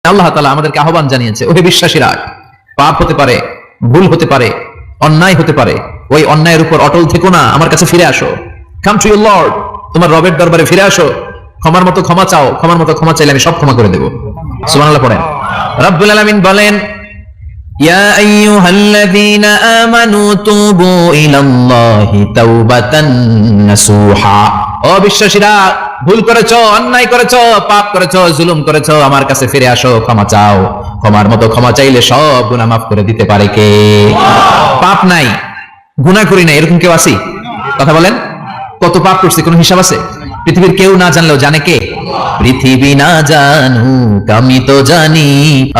আল্লাহ তাআলা আমাদেরকে আহ্বান জানিয়েছে, ওহে বিশ্বাসীরা, পাপ হতে পারে, ভুল হতে পারে, অন্যায় হতে পারে, ওই অন্যায়ের উপর অটল থেকো না, আমার কাছে ফিরে আসো। কাম টু ইউর লর্ড, তোমার রবের দরবারে ফিরে আসো, ক্ষমার মতো ক্ষমা চাও, ক্ষমার মতো ক্ষমা চাইলে আমি সব ক্ষমা করে দেব। সুবহানাল্লাহ পড়েন। রব্বুল আলামিন বলেন, ইয়া আইয়ুহাল্লাযীনা আমানু তুবু ইলাল্লাহি তাওবাতান নাসুহা। ও বিশ্বাসীরা, ভুল করেছো, অন্যায় করেছো, পাপ করেছো, জুলুম করেছো, আমার কাছে ফিরে আসো, ক্ষমা চাও। ক্ষমার মতো ক্ষমা চাইলে সব গুনাহ মাফ করে দিতে পারে কে? পাপ নাই, গুনাহ করি না, এরকম কেউ আছে? কথা বলেন, কত পাপ করছি, কোনো হিসাব আছে? পৃথিবীর কেউ না জানলেও জানে কে? পৃথিবী না জানুক আমি তো জানি,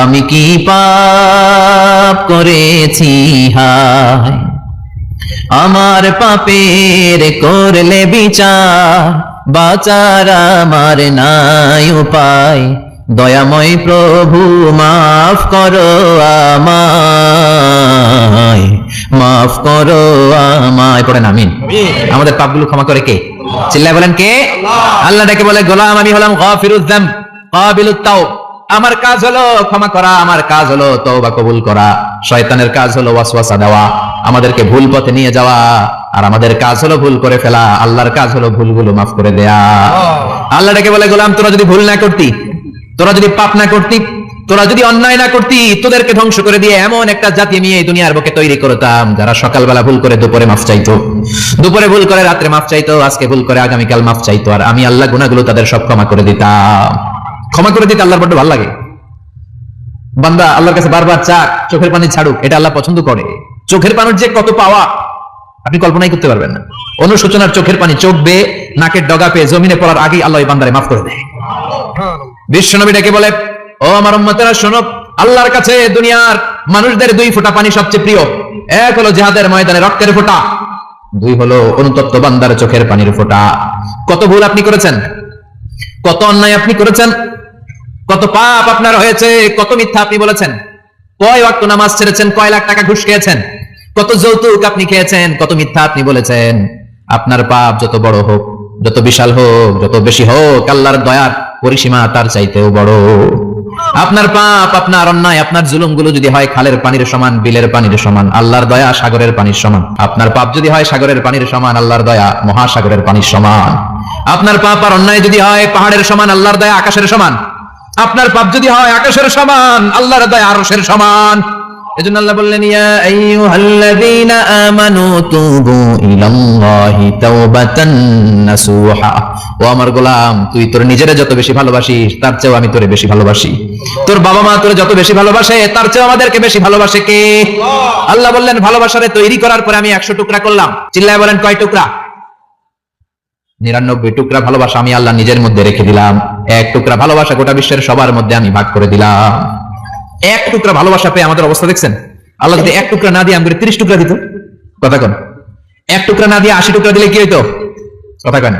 আমি কি পাপ করেছি হায়। আমার পাপের করলে বিচার, বাঁচার আমার নাই উপায়। দয়াময় প্রভু মাফ করো আমায়, মাফ করো আমায়। পড়েন আমিন। আমাদের পাপগুলো ক্ষমা করে কে? চিল্লায় বলেন কে? আল্লাহ ডেকে বলে, গোলাম আমি হলাম গাফিরুয যাম কাবিলুত তাওব। আমার কাজ হলো ক্ষমা করা, আমার কাজ হলো তওবা কবুল করা। শয়তানের কাজ হলো ওয়াসওয়াসা দেওয়া, আমাদেরকে ভুল পথে নিয়ে যাওয়া। আর আমাদের কাজ হলো ভুল করে ফেলা, আল্লাহর কাজ হলো ভুলগুলো মাফ করে দেয়া। আল্লাহ ডেকে বলে, গোলাম তোরা যদি ভুল না করতি, তোরা যদি পাপ না করতি, তোরা যদি অন্যায় না করতি, তোদেরকে ধ্বংস করে দিয়ে এমন একটা জাতি নিয়ে এই দুনিয়ার বুকে তৈরি করতাম, যারা সকালবেলা ভুল করে দুপুরে মাফ চাইতো, দুপুরে ভুল করে রাত্রে মাফ চাইতো, আজকে ভুল করে আগামীকাল মাফ চাইতো। আর আমি আল্লাহ গুনাহগুলো তাদের সব ক্ষমা করে দিতাম। ক্ষমা করে দিতে আল্লাহর বড় ভালো লাগে। বান্দা আল্লাহর কাছে বারবার চাক, চোখের পানি ছাড়ুক, এটা আল্লাহ পছন্দ করে। চোখের পানির যে কত পাওয়া আপনি কল্পনাই করতে পারবেন না। অনুশোচনার চোখের পানি, চোখ বেয়ে নাকের ডগা পেয়ে জমিনে পড়ার আগেই আল্লাহ এই বান্দারে মাফ করে দেয়। বিশ্বনবী ডেকে বলে, ও আমার উম্মতেরা শোনো, আল্লাহর কাছে দুনিয়ার মানুষদের দুই ফোঁটা পানি সবচেয়ে প্রিয়। এক হলো জিহাদের ময়দানে রক্তের ফোঁটা, দুই হলো অনুতপ্ত বান্দার চোখের পানির ফোঁটা। কত ভুল আপনি করেছেন, কত অন্যায় আপনি করেছেন, কত পাপ আপনার হয়েছে, কত মিথ্যা আপনি বলেছেন, কয় ওয়াক্ত নামাজ ছেড়েছেন, কয় লাখ টাকা ঘুষ খেয়েছেন, কত যৌতুক আপনি খেয়েছেন, কত মিথ্যা আপনি বলেছেন। আপনার পাপ যত বড় হোক, যত বিশাল হোক, যত বেশি হোক, আল্লাহর দয়ার পরিসীমা তার চাইতেও বড়। আপনার পাপ, আপনার অন্যায়, আপনার জুলুমগুলো যদি হয় খালের পানির সমান, বিলের পানির সমান, আল্লাহর দয়া সাগরের পানির সমান। আপনার পাপ যদি হয় সাগরের পানির সমান, আল্লাহর দয়া মহাসাগরের পানির সমান। আপনার পাপ আর অন্যায় যদি হয় পাহাড়ের সমান, আল্লাহর দয়া আকাশের সমান। আপনার পাপ যদি হয় আকাশের সমান, আল্লাহর দয়া আরশের সমান। এজন্য আল্লাহ বললেন, ইয়া আইয়ুহাল্লাযীনা আমানু তুবু ইলাল্লাহি তাওবাতান নাসুহা। ও আমার গোলাম, তুই তোর নিজেরে যত বেশি ভালোবাসিস, তার চেয়েও আমি তোরে বেশি ভালোবাসি। তোর বাবা মা তোরে যত বেশি ভালোবাসে, তার চেয়েও আমাদেরকে বেশি ভালোবাসে কে? আল্লাহ বললেন, ভালোবাসারে তৈরি করার পরে আমি 100 টুকরা করলাম। চিল্লায় বলেন, কয় টুকরা? 99 টুকরা ভালোবাসা আমি আল্লাহ নিজের মধ্যে রেখে দিলাম। 1 টুকরা ভালোবাসা গোটা বিশ্বের সবার মধ্যে আমি ভাগ করে দিলাম। 1 টুকরা ভালোবাসা পেয়ে আমাদের অবস্থা দেখছেন? আল্লাহ যদি 1 টুকরা না দিয়ে আমাদের 30 টুকরা দিত, কথা কন। 1 টুকরা না দিয়ে 80 টুকরা দিলে কি হইতো? কথা কন।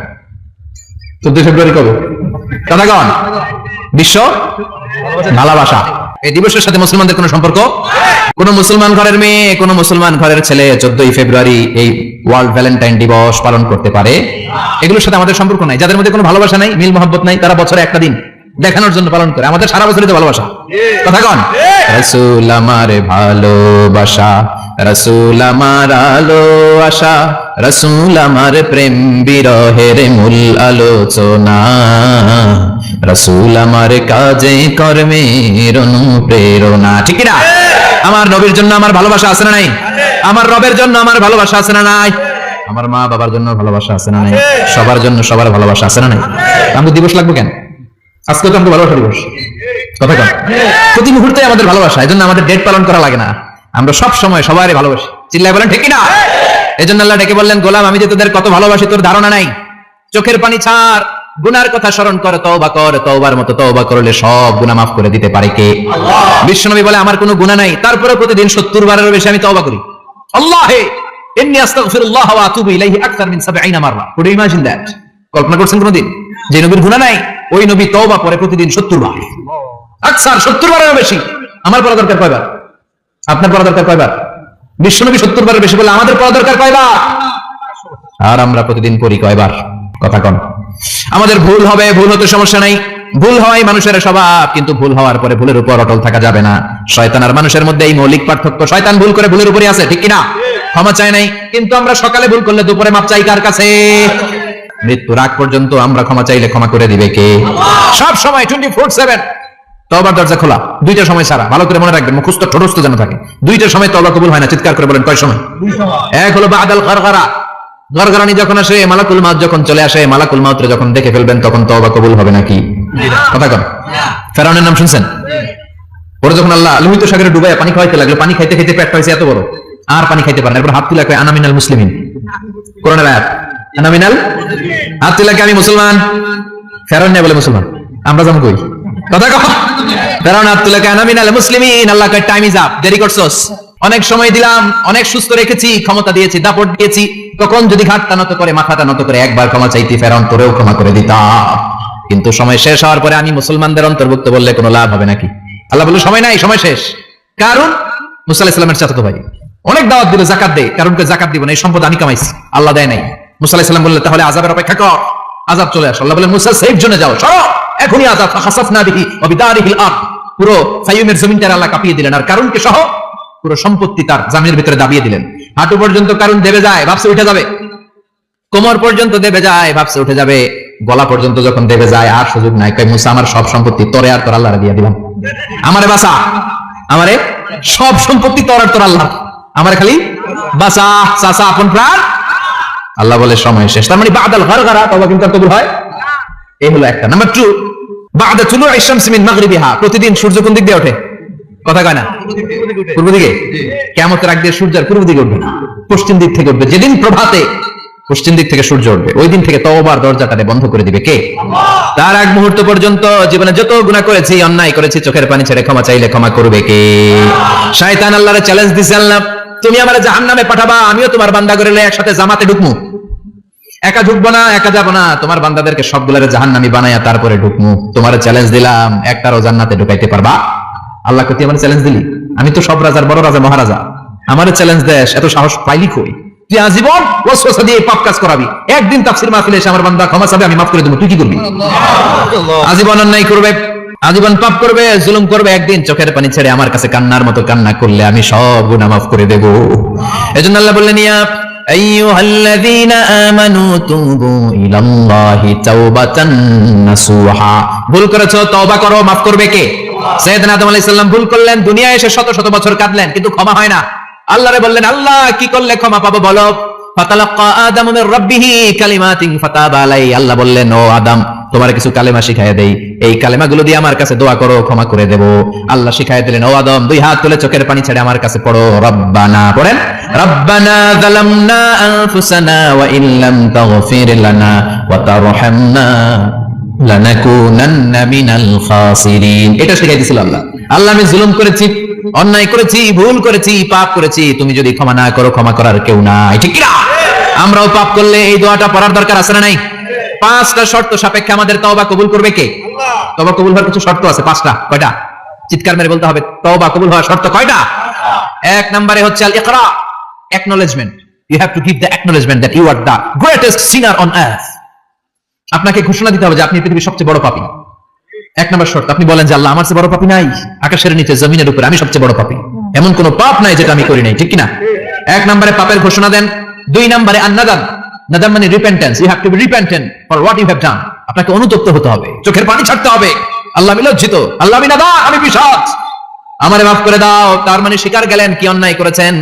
14 ফেব্রুয়ারি কবে? কথা কন। বিশ্ব ভালোবাসা। এই দিবসের সাথে মুসলমানদের কোনো সম্পর্ক? কোন মুসলমান ঘরের মেয়ে, কোন মুসলমান ঘরের ছেলে 14 ফেব্রুয়ারি এই ওয়ার্ল্ড ভ্যালেন্টাইন দিবস পালন করতে পারে? এগুলোর সাথে আমাদের সম্পর্ক নাই। যাদের মধ্যে কোনো ভালোবাসা নাই, মিল মহব্বত নাই, তারা বছরে একটা দিন দেখানোর জন্য পালন করে। আমাদের সারা বছরই তো ভালোবাসা। কথা কন। রাসূল আমার ভালোবাসা, রাসূল আমার আলো আশা, রাসূল আমার প্রেম বিরহের মূল আলোচনা, রাসূল আমার কাজে কর্মের অনুপ্রেরণা। ঠিক না? আমার নবীর জন্য আমার ভালোবাসা আছে না নাই? আমার রবের জন্য আমার ভালোবাসা আছে না নাই? আমার মা বাবার জন্য ভালোবাসা আছে না নাই? সবার জন্য সবার ভালোবাসা আছে না নাই? আমাদের দিবস লাগবে কেন? আজকে তো আমাদের ভালোবাসা দিবস। কথা কন। প্রতি মুহূর্তে আমাদের ভালোবাসা, এজন্য আমাদের ডেট পালন করা লাগে না। আমরা সব সময় সবারই ভালোবাসি। চিল্লায় বলেন ঠিক না? এজন্য আল্লাহ ডেকে বললেন, গোলাম আমি যে তোদের কত ভালোবাসি তোর ধারণা নাই। চোখের পানি ছাড়, গুনার কথা স্মরণ কর, তওবা কর। তওবার মতো তওবা করলে সব গুনাহ মাফ করে দিতে পারে কে? বিশ্বনবী বলে, আমার কোনো গুনাহ নাই, তারপরে প্রতিদিন 70 বারেরও বেশি আমি তওবা করি। আল্লাহে ইন্নী আস্তাগফিরুল্লাহ ওয়া আতুবু ইলাইহি আকতার মিন 70 মাররা। Could you imagine that? কল্পনা করছেন কোনদিন যে নবীর গুনাহ নাই, ওই নবী তওবা করে প্রতিদিন 70 বার, আকসার 70 বারেরও বেশি। আমার পড়া দরকার কয়বার? আপনার পড়া দরকার কয়বার? বিশ্বনবী 70 বারের বেশি বলে আমাদের পড়া দরকার কয়বার? আর আমরা প্রতিদিন পড়ি কয়বার? কথা কন। আমাদের ভুল হবে, ভুল হতে সমস্যা নাই, ভুল হওয়াই মানুষের স্বভাব, কিন্তু ভুল হওয়ার পরে ভুলের উপর অটল থাকা যাবে না। শয়তান আর মানুষের মধ্যে এই মৌলিক পার্থক্য। শয়তান ভুল করে ভুলের উপরই আছে, ঠিক কিনা? ক্ষমা চায় নাই, কিন্তু আমরা সকালে ভুল করলে দুপুরে মাপ চাই কার কাছে? মৃত্যুর আগ পর্যন্ত আমরা ক্ষমা চাইলে ক্ষমা করে দিবে কে? সব সময় 24/7 তওবার দরজা খোলা, দুইটা সময় ছাড়া। ভালো করে মনে রাখবেন, মুখস্থ ঠোঁটস্থ যেন থাকে। দুইটার সময় তওবা কবুল হয় না, চিৎকার করে বলেন কয় সময়? এক হলো বাদাল গরগরা, গরগরানি যখন আসে, মালাকুল মাউত যখন চলে আসে, মালাকুল মাউতরে যখন দেখে ফেলবেন, তখন তওবা কবুল হবে নাকি? কথা কন। ফেরাউনের নাম শুনছেন? ওরা যখন আল্লাহ লোহিত সাগরে ডুবাইয়া পানি খাওয়াইতে লাগলো, পানি খাইতে খাইতে পেটটা হয়েছে এত বড়, আর পানি খাইতে পারে না। এরপর হাত তুলে কয় আনা মিনাল মুসলিমিন, কোরআনের আয়াত, আনা মিনাল, হাত তুলে আমি মুসলমান। ফেরাউন না বলে মুসলমান, আমরা যাবো কই? কথা কও। ফেরাউন হাত তুলে কয় আনা মিনাল মুসলিমিন। আল্লাহ কয় টাইম ইজ আপ, দেরি করছস, অনেক সময় দিলাম, অনেক সুস্থ রেখেছি, ক্ষমতা দিয়েছি, দাপট দিয়েছি, তখন যদি ঘাটটা নত করে, মাথাটা নত করে একবার ক্ষমা চাইতি, ফেরাউন তোরেও ক্ষমা করে দিতাম। কিন্তু সময় শেষ হওয়ার পরে আমি মুসলমানদের অন্তর্ভুক্ত বললে কোনো লাভ হবে নাকি? আল্লাহ বলল সময় নাই, সময় শেষ। কারণ মুসা আলাইহিস সালামের চাচাতো ভাই অনেক দাওয়াত দিল, জাকাত দে, কারণকে জাকাত দিব না, এই সম্পদ আমি কামাইছি, আল্লাহ দেয় নাই। মুসা আলাইহিস সালাম বললেন তাহলে আযাবের অপেক্ষা কর, আযাব চলে আসে। আল্লাহ বলেন মুসা সেফ জোনে যাও, সরো, এখনই আযাব। ফাখাসাফনা বিহি ওয়া বিদারিহিল আরদ, পুরো ফাইয়ুমের জমিনটা আল্লাহ কাঁপিয়ে দিলেন, আর কারণকে সহ পুরো সম্পত্তি তার জামিনের ভিতরে দাবিয়ে দিলেন। হাঁটু পর্যন্ত কারণ দেবে যায়, ভাবছে উঠে যাবে, কোমর পর্যন্ত দেবে যায়, ভাবছে উঠে যাবে, গলা পর্যন্ত যখন দেবে যায় আর সুযোগ নাই। কয় মুসা আমার সব সম্পত্তি তোরে আর তোর আল্লাহরে দিয়ে দিলাম, আমারে বাঁচা, আমারে সব সম্পত্তি তোর আর তোর আল্লাহ, আমারে খালি বাঁচা, চাচা আপন প্রাণ। আল্লাহ বলে সময় শেষ। তার মানে বাদাল গরগরা তওবা কিন্তু কবুল হয়। এই হলো একটা। নাম্বার 2, বাদা তুলুই শামস মিন মাগরিবিহা, প্রতিদিন সূর্য কোন দিক দিয়ে ওঠে? কথা কয় না? পূর্ব দিকে। কিয়ামতের আগ দিয়ে সূর্যের পূর্ব দিকে উঠবে না, পশ্চিম দিক থেকে উঠবে। যেদিন প্রভাতে পশ্চিম দিক থেকে সূর্য উঠবে, ওই দিন থেকে তওবার দরজাটারে বন্ধ করে দিবে কে? তার আগ মুহূর্ত পর্যন্ত জীবনে যত গুনাহ করেছি, অন্যায় করেছি, চোখের পানি ছেড়ে ক্ষমা চাইলে ক্ষমা করবে কে? শয়তান আল্লাহরে চ্যালেঞ্জ দিছে, আল্লাহ তুমি আমারে জাহান্নামে পাঠাবা, আমিও তোমার বান্দা করে একসাথে জামাতে ঢুকমু। একা ঢুকবো না, একা যাবো না, তোমার বান্দাদেরকে সবগুলোরে জাহান্নামী বানায়া তারপরে ঢুকমু। তোমার চ্যালেঞ্জ দিলাম, একটারও জান্নাতে ঢুকাইতে পারবা? আল্লাহ কতি আমার চ্যালেঞ্জ দিলি? আমি তো সব রাজার বড় রাজা, মহারাজা, আমার চ্যালেঞ্জ দেশ, এত সাহস পাইলি কই? তুই আজীবন ওয়াসওয়াসা দিয়ে পাপ কাজ করাবি, একদিন তাফসীর মাহফিলে এসে আমার বান্দা ক্ষমা চাবে, আমি মাফ করে দেব, তুই কি করবি? আজীবন অন্যায় করবে, আজীবন পাপ করবে, জুলুম করবে, একদিন চোখের পানি ছেড়ে আমার কাছে কান্নার মতো কান্না করলে আমি সব গুনাহ মাফ করে দেব। এজন্য আল্লাহ বললেন ইয়া আইয়ুহাল্লাযীনা আমানু তুবু ইলাল্লাহি তাওবাতান নাসুহা। ভুল করেছো, তওবা করো, মাফ করবে কে? সাইয়েদনা আদম আলাইহিস সালাম ভুল করলেন, দুনিয়ায় এসে শত শত বছর কাঁদলেন, কিন্তু ক্ষমা হয় না। আল্লাহরে বললেন আল্লাহ কি করলে ক্ষমা পাবো বলো? ফাতালাক্কা আদামু মির রাব্বিহি কালিমাতিন ফাতাবা আলাইহি। আল্লাহ বললেন ও আদম, তোমার কিছু কালেমা শিখাইয়া দেই, এই কালেমাগুলো দিয়ে আমার কাছে দোয়া করো, ক্ষমা করে দেব। আল্লাহ শিখাইয়া দিলেন ও আদম, দুই হাত তুলে চোখের পানি ছেড়ে আমার কাছে পড়ো, রব্বানা, পড়েন, রব্বানা যালামনা আনফুসানা ওয়া ইল্লাম তাগফির লানা ওয়া তারহামনা লানাকুনান্না মিনাল খাসিরিন। এটা শিখাই দিয়েছিল আল্লাহ। আল্লাহ আমি জুলুম করেছি, অন্যায় করেছি, ভুল করেছি, পাপ করেছি, তুমি যদি ক্ষমা না করো, ক্ষমা করার কেউ নাই, ঠিক কি না? আমরাও পাপ করলে এই দোয়াটা পড়ার দরকার আছে না নাই? 5টা শর্ত সাপেক্ষে আমাদের তওবা কবুল করবে কে? তওবা কবুল হওয়ার কিছু শর্ত আছে, 5টা। কয়টা? চিৎকার মেরে বলতে হবে, তওবা কবুল হওয়ার শর্ত কয়টা? 1 নম্বরে হচ্ছে আল ইকরা, acknowledgement. You have to give the acknowledgement that you are the greatest sinner on earth. আপনাকে ঘোষণা দিতে হবে যে আপনি পৃথিবীর সবচেয়ে বড় পাপী। 1 নম্বর শর্ত, আপনি বলেন যে আল্লাহ আমার চেয়ে বড় পাপী নাই, আকাশের নিচে জমিনের উপরে আমি সবচেয়ে বড় পাপী, এমন কোন পাপ নাই যেটা আমি করি নাই, ঠিক কিনা? 1 নম্বরে পাপের ঘোষণা দেন। 2 নম্বরে আন-নাদাম, নাদাম মানে repentance, you have to be repentant for what you have done. আপনাকে অনুতপ্ত হতে হবে, চোখের পানি ছাড়তে হবে, আল্লাহ আমি লজ্জিত, আল্লাহ আমি নাদাম, আমি বিশাদ, আমারে মাফ করে দাও। তার মানে স্বীকার গেলেন কি অন্যায় করেছেন।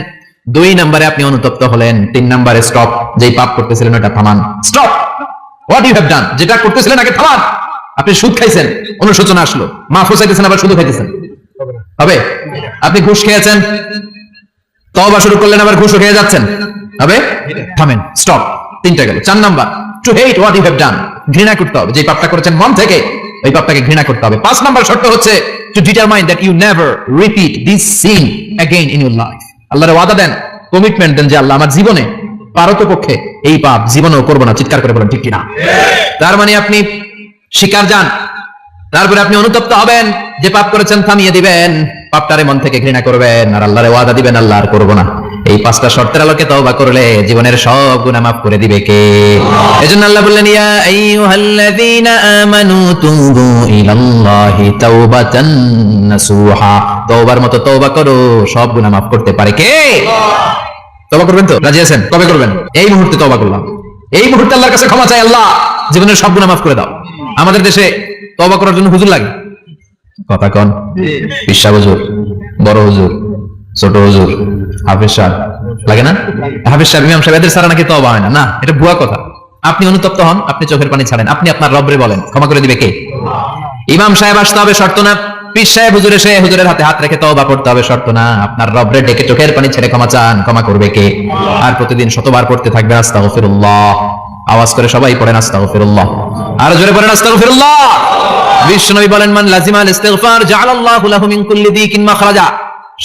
2 নম্বরে আপনি অনুতপ্ত হলেন। 3 নম্বরে স্টপ, যেই পাপ করতেছিলেন ওটা থামান, stop what you have done, যেটা করতেছিলেন আগে থামান। আপনি সুদ খাইছেন, অনুশোচনা আসলো, মাফ চাইতেছেন, আবার সুদ খাইতেছেন, হবে? আপনি ঘুষ খেয়েছেন, তওবা শুরু করলেন, আবার ঘুষ খেয়ে যাচ্ছেন, হবে? থামেন, স্টপ। 3টা গেল। 4 number, to hate what you have done, ঘৃণা করতে হবে, যে পাপটা করেছেন মন থেকে, ওই পাপটাকে ঘৃণা করতে হবে। 5 নাম্বার শর্ত হচ্ছে to determine that you never repeat this sin again in your life. আল্লাহর ওয়াদা দেন, কমিটমেন্ট দেন যে আল্লাহ আমার জীবনে পারতপক্ষে এই পাপ জীবনেও করবো না। চিৎকার করে বলেন ঠিক কিনা? তার মানে আপনি স্বীকার যান, তারপরে আপনি অনুতপ্ত হবেন, যে পাপ করেছেন থামিয়ে দিবেন, পাপটারে মন থেকে ঘৃণা করবেন, আর আল্লাহরে ওয়াদা দিবেন আল্লাহ আর করবো না। এই পাঁচটা শর্তের আলোকে তওবা করলে জীবনের সব গুনাহ মাফ করে দিবে কে? এজন্য আল্লাহ বললেন, ইয়া আইয়ুহাল্লাযীনা আমানু তুবু ইলাল্লাহি তাওবাতান নাসুহা। তওবার মতো তওবা করো, সব গুনাহ মাফ করতে পারে কে? তওবা করবেন তো? রাজি আছেন? কবে করবেন? এই মুহূর্তে তওবা করলাম, এই মুহূর্তে আল্লাহর কাছে ক্ষমা চাই, আল্লাহ জীবনের সব গুনাহ মাফ করে দাও। আমাদের দেশে তওবা করার জন্য হুজুর লাগে, কথা কন, পিসা হুজুর, বড় হুজুর, ছোট হুজুর, হাফেজ সাহেব লাগে না? হাফেজ সাহেব, ইমাম সাহেব, এদের ছাড়া নাকি তওবা হয় না। না, এটা ভুয়া কথা। আপনি অনুতপ্ত হন, আপনি চোখের পানি ছাড়েন, আপনি আপনার রব্রে বলেন, ক্ষমা করে দিবে কে? ইমাম সাহেব আসতে হবে শর্ত না, পীর সাহেব হুজুর এসে হুজুরের হাতে হাত রেখে তওবা করতে হবে শর্ত না। আপনার রব্রে ডেকে চোখের পানি ছেড়ে ক্ষমা চান, ক্ষমা করবে কে? আর প্রতিদিন শতবার পড়তে থাকবে আস্তাগফিরুল্লাহ। আওয়াজ করে সবাই পড়েন আস্তাগফিরুল্লাহ, আর জোরে পড়েন আস্তাগফিরুল্লাহ। বিশ্বনবী বলেন, মান লাজিমাল ইস্তিগফার জাআলাল্লাহু লাহু মিন কুল্লি দিকিন মাখরাজা।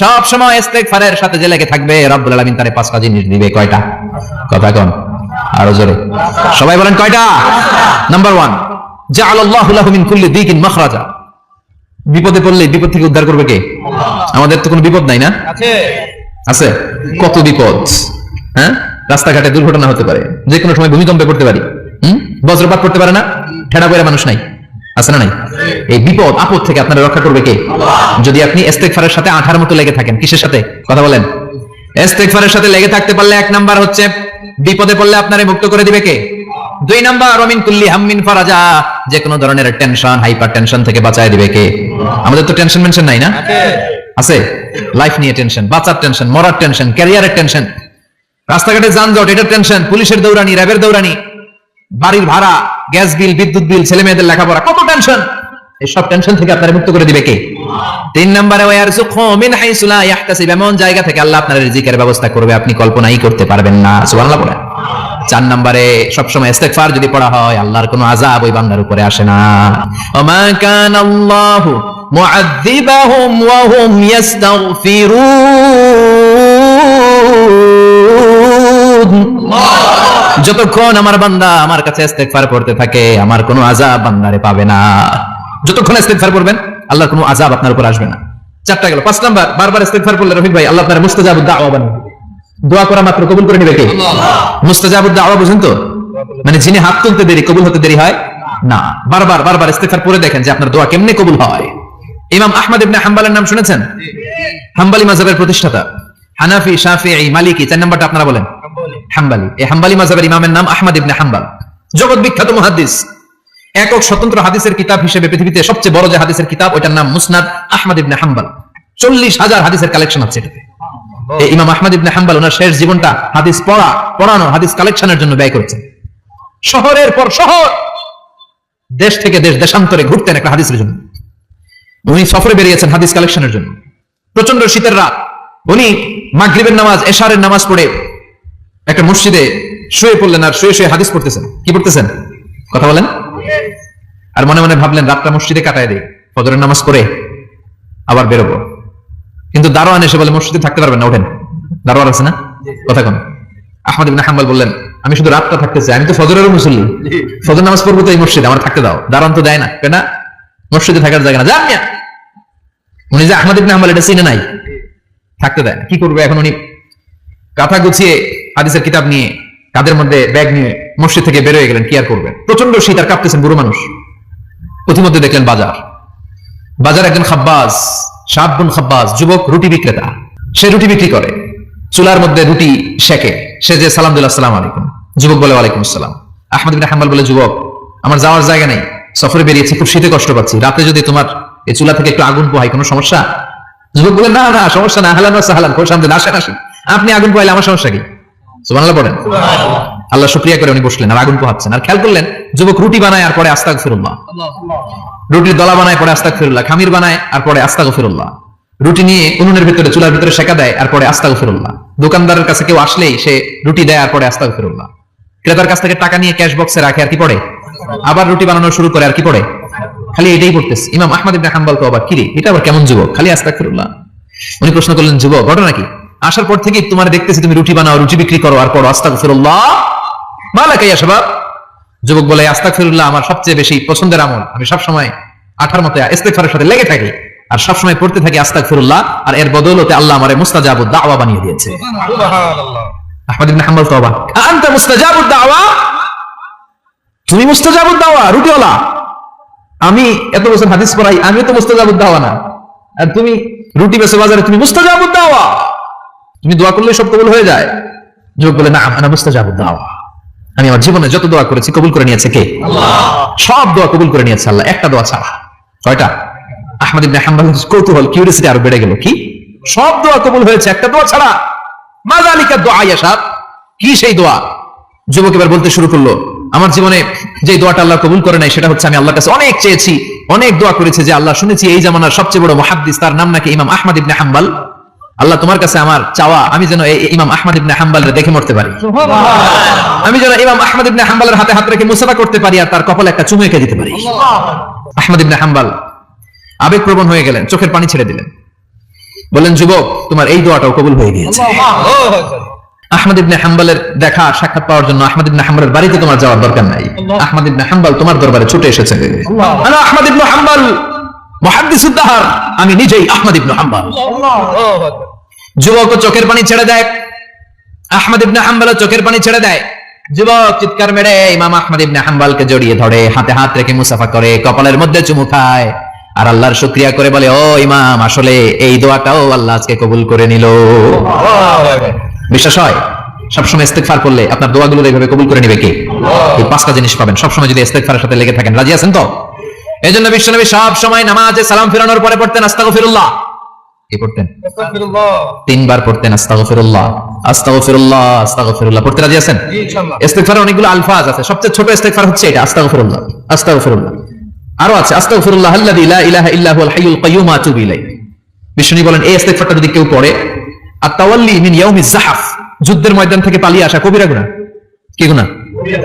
সব সময় ইস্তিগফারের সাথে যে লেগে থাকবে, রব্বুল আলামিন তারে পাঁচটা জিনিস দিবে। কয়টা? কথা কন, আরো জোরে সবাই বলেন, কয়টা? নাম্বার 1, জাআলাল্লাহু লাহু মিন কুল্লি দিকিন মাখরাজা। বিপদে পড়লে বিপদ থেকে উদ্ধার করবে কে? আমাদের তো কোনো বিপদ নাই না? আছে। কত বিপদ, হ্যাঁ? রাস্তাঘাটে দুর্ঘটনা হতে পারে, যে কোনো সময় ভূমিকম্পে পড়তে পারি, বজ্রপাত পড়তে পারে না? ঠেড়া পড়ে মানুষ নাই, আছে না নাই? এই বিপদ আপদ থেকে আপনারা রক্ষা করবে কে? যদি আপনি ইস্তেগফারের সাথে আঠার মতো লেগে থাকেন। কিসের সাথে? কথা বলেন। ইস্তেগফারের সাথে লেগে থাকতে পারলে 1 নাম্বার হচ্ছে বিপদে পড়লে আপনারে মুক্ত করে দিবে কে? 2 নাম্বার, ওয়া মিন কুল্লি হাম্মিন ফারাজা। যে কোনো ধরনের টেনশন, হাইপার টেনশন থেকে বাঁচায় দিবে কে? আমাদের তো টেনশন মেনশন নাই না? আছে। লাইফ নিয়ে টেনশন, বাঁচার টেনশন, মরার টেনশন, ক্যারিয়ারের টেনশন, রাস্তাঘাটে যানজট, এটার টেনশন, পুলিশের দৌড়ানি, র্যাবের দৌড়ানি, বাড়ির ভাড়া, গ্যাস বিল, বিদ্যুৎ বিল, ছেলে মেয়েদের লেখাপড়া, কত টেনশন। এই সব টেনশন থেকে আপনারা মুক্ত করে দিবে কে? 3 নম্বরে, ওয়া ইয়ারযুকহু মিন হাইসু লা ইয়াহতাসিব। এমন জায়গা থেকে আল্লাহ আপনার রিজিকের ব্যবস্থা করবে আপনি কল্পনাই করতে পারবেন না। সুবহানাল্লাহ বলেন। 4 নম্বরে, সবসময় ইস্তিগফার যদি পড়া হয়, আল্লাহর কোনো আযাব ওই বান্দার উপরে আসে না। ওয়া মা কানাল্লাহু মুআযযিবাহুম ওয়া হুম ইস্তাগফিরুন। যতক্ষণ আমার বান্দা আমার কাছে ইস্তিগফার পড়তে থাকে, আমার কোনো আযাব বান্দারে পাবে না। যতক্ষণ ইস্তিগফার করবেন, আল্লাহর কোনো আযাব আপনার উপর আসবে না। 4টা গেল। 5 নাম্বার, বারবার ইস্তিগফার করলে রফিক ভাই, আল্লাহ আপনার মুস্তাজাবুদ দাওয়া বানাবে। দোয়া করা মাত্র কবুল করে নেবে কে? মুস্তাজাবুদ দাওয়া বুঝেন তো? মানে যিনি হাত তুলতে দেরি, কবুল হতে দেরি হয় না। বারবার ইস্তিগফার পড়ে দেখেন যে আপনার দোয়া কেমনে কবুল হয়। ইমাম আহমদ ইবনে হাম্বলের নাম শুনেছেন? হাম্বলি মাযহাবের প্রতিষ্ঠাতা। হানাফি, শাফিঈ, মালিকি, 4 নাম্বারটা আপনারা বলেন। হাম্বলি। এই হাম্বলি মাযহাবের ইমামের নাম আহমদ ইবনে হাম্বল, জগৎ বিখ্যাত মুহাদ্দিস। একক স্বতন্ত্র হাদিসের কিতাব হিসেবে পৃথিবীতে সবচেয়ে বড় যে হাদিসের কিতাব, ওইটার নাম মুসনাদ আহমদ ইবনে হাম্বল। 40,000 হাদিসের কালেকশন আছে এটাতে। এই ইমাম আহমদ ইবনে হাম্বল ওনার শেষ জীবনটা হাদিস পড়ানো, হাদিস কালেকশনের জন্য ব্যয় করেছেন। শহরের পর শহর, দেশ থেকে দেশ, দেশান্তরে ঘুরতেন একটা হাদিসের জন্য। উনি সফরে বেরিয়েছেন হাদিস কালেকশনের জন্য। প্রচন্ড শীতের রাত, উনি মাগরিবের নামাজ, এশারের নামাজ পড়ে একটা মসজিদে শুয়ে পড়লেন, আর শুয়ে শুয়ে হাদিস পড়তেছেন। কি পড়তেছেন? কথা বলেন। আর মনে মনে ভাবলেন রাতটা মসজিদে কাটায় দেই, ফজরের নামাজ পড়ে আবার বেরোবো। কিন্তু দারোয়ান এসে বলে, মসজিদে থাকতে পারবেন না, ওঠেন। দারোয়ান আছে না? কথা কোন? আহমদ ইবনে হাম্বল বললেন, আমি শুধু রাতটা থাকতে চাই, আমি তো ফজরেরও মুসল্লি, ফজর নামাজ পড়বো তো এই মসজিদে, আমার থাকতে দাও। দারোয়ান তো দেয় না, কেন? মসজিদে থাকার জায়গা না, যান মিয়া। উনি যে আহমদ ইবনে হাম্বল এটা চিনে নাই, থাকতে দেয় না। কি করবে এখন? উনি কাঁথা গুছিয়ে হাদিসের কিতাব নিয়ে, কাদের মধ্যে ব্যাগ নিয়ে মসজিদ থেকে বের হয়ে গেলেন। কি আর করবেন? প্রচন্ড শীত, আর কাঁপতেছেন, বুড়ো মানুষ। প্রতিমধ্যে দেখলেন বাজার একজন খাব্বাজ, শাবুন খাব্বাজ, যুবক রুটি বিক্রেতা। সে রুটি বিক্রি করে, চুলার মধ্যে রুটি সেকে। সে যে সালাম দিল, আসসালামু আলাইকুম। যুবক বলে, ওয়ালাইকুম আসসালাম। আহমদ ইবনে হাম্বল বলে, যুবক, আমার যাওয়ার জায়গা নেই, সফরে বেরিয়েছি, খুব শীতে কষ্ট পাচ্ছি, রাতে যদি তোমার এই চুলা থেকে একটু আগুন পোহাই, কোনো সমস্যা? যুবক বলে, না না, সমস্যা না, আহলান ওয়া সাহলান, খুব শান্তি, আসেন। আপনি আগুন পোহাইলে আমার সমস্যা কি? সুবহানাল্লাহ পড়েন। আল্লাহ শুকরিয়া করে উনি বসলেন, আর আগুন পোহাচ্ছেন। আর খেয়াল করলেন, যুবক রুটি বানায় আর পরে আস্তাগফিরুল্লাহ, রুটির দলা বানায় পরে আস্তাগফিরুল্লাহ, খামির বানায় আর পরে আস্তাগফিরুল্লাহ, রুটি নিয়ে উনুনের ভিতরে, চুলার ভিতরে সেকা দেয় আর পরে আস্তাগফিরুল্লাহ, দোকানদারের কাছে কেউ আসলেই সে রুটি দেয় আর পরে আস্তাগফিরুল্লাহ, ক্রেতার কাছ থেকে টাকা নিয়ে ক্যাশ বক্সে রাখে আর কি পড়ে, আবার রুটি বানানো শুরু করে আর কি পড়ে, খালি এটাই পড়তেছে। ইমাম আহমদ ইবনে হাম্বল তো অবাক, কিরে এটা আবার কেমন যুবক, খালি আস্তাগফিরুল্লাহ। উনি প্রশ্ন করলেন, যুবক ঘটনা কি? আসার পর থেকে তোমার দেখতেছি তুমি রুটি বানাও, রুটি বিক্রি করো আর পড়ো আস্তাগফিরুল্লাহ, মালাকা ইয়া শাবাব। যুবক বলে, আস্তাগফিরুল্লাহ আমার সবচেয়ে বেশি পছন্দের আমল, আমি সব সময় আঠার মতো ইস্তিগফারের সাথে লেগে থাকি, আর সবসময় পড়তে থাকি আস্তাগফিরুল্লাহ, আর এর বদৌলতে আল্লাহ আমারে মুস্তাজাবুদ দাওয়া বানিয়ে দিয়েছে। সুবহানাল্লাহ। আহমদ ইবনে হাম্বল তওবা, আনতা মুস্তাজাবুদ দাওয়া, তুমি মুস্তাজাবুদ দাওয়া রুটিওয়ালা। আমি এত বছর হাদিস পড়াই, আমি তো মুস্তাজাবুদ দাওয়া না, আর তুমি রুটি বেচো বাজারে, তুমি মুস্তাজাবুদ দাওয়া, তুমি দোয়া করলে সব কবুল হয়ে যায়। যুবক বলে, না আনা মুস্তাজাবুদ দাওয়া, আমি আমার জীবনে যত দোয়া করেছি কবুল করে নিয়েছে কে? আল্লাহ। সব দোয়া কবুল করে নিয়েছে আল্লাহ, একটা দোয়া ছাড়া। কয়টা? আহমদ ইবনে হাম্বলের কৌতূহল, কিউরিওসিটি আরো বেড়ে গেল, কি সব দোয়া কবুল হয়েছে একটা দোয়া ছাড়া? মাযালিকা দোয়া ইয়া সাব, কি সেই দোয়া? যুবক এবার বলতে শুরু করলো, আমার জীবনে যে দোয়াটা আল্লাহ কবুল করে নাই সেটা হচ্ছে আমি আল্লাহর কাছে অনেক চেয়েছি, অনেক দোয়া করেছি, যে আল্লাহ শুনেছি এই জামানার সবচেয়ে বড় মুহাদ্দিস, তার নাম নাকি ইমাম আহমদ ইবনে হাম্বল। আল্লাহ তোমার কাছে আমার চাওয়া, আমি যেন ইমাম আহমদ ইবনে হাম্বলের দেখে মরতে পারি, আমি যেন ইমাম আহমদ ইবনে হাম্বলের হাতে হাত রেখে মুসাফা করতে পারি, আর তার কপালে একটা চুমু এঁকে দিতে পারি। আহমদ ইবনে হাম্বল আবেগপ্রবণ হয়ে গেলেন, চোখের পানি ছেড়ে দিলেন, বললেন, যুবক তোমার এই দোয়াটাও কবুল হয়ে গিয়েছে। আহমদ ইবনে হাম্বলের দেখা সাক্ষাৎ পাওয়ার জন্য আহমদ ইবনে হাম্বলের বাড়িতে তোমার যাওয়ার দরকার নাই, আহমদ ইবনে হাম্বল তোমার দরবারে ছুটে এসেছে। আনা আহমদ ইবনে হাম্বল মুহাদ্দিসুদ দাহর, আমি নিজেই আহমদ ইবনে হাম্বল। যুবক চোখের পানি ছেড়ে দেয়, আহমদ ইবনে হাম্বল চোখের পানি ছেড়ে দেয়। যুবক চিৎকার মেরে ইমাম আহমদ ইবনে হাম্বলকে জড়িয়ে ধরে, হাতে হাত রেখে মুসাফা করে, কপালের মধ্যে চুমু খায়, আর আল্লাহর শুকরিয়া করে বলে, ও ইমাম, আসলে এই দোয়াটাও আল্লাহ আজকে কবুল করে নিল। বিশ্বাস হয়? সবসময় ইস্তেগফার করলে আপনার দোয়াগুলো এইভাবে কবুল করে নিবে কে? এই পাঁচটা জিনিস পাবেন সবসময় যদি ইস্তেগফারের সাথে লেগে থাকেন। রাজি আছেন তো? এই জন্য বিশ্বনবী সব সময় নামাজে সালাম ফিরানোর পরে পড়তেন আস্তাগফিরুল্লাহ। কি পড়তেন? আস্তাগফিরুল্লাহ। 3 বার পড়তেন আস্তাগফিরুল্লাহ, আস্তাগফিরুল্লাহ, আস্তাগফিরুল্লাহ। পড়তে রাজি আছেন? ইনশাআল্লাহ। ইস্তেগফারে অনেকগুলো আলফাজ আছে, সবচেয়ে ছোট ইস্তেগফার হচ্ছে এটা, আস্তাগফিরুল্লাহ, আস্তাগফিরুল্লাহ। আরো আছে আস্তাগফিরুল্লাহ আল্লাযী লা ইলাহা ইল্লা হুয়াল হাইয়ুল কাইয়্যুম ওয়া আতুবু ইলাইহি। বিশ্বনবী বলেন, এই ইস্তেগফারটা যদি কেউ পড়ে, আত-তাওয়াল্লি মিন ইয়াউমিজ যাহফ, যুদ্ধের ময়দান থেকে পালিয়ে আসা, কবিরা গুনাহ। কি গুনাহ?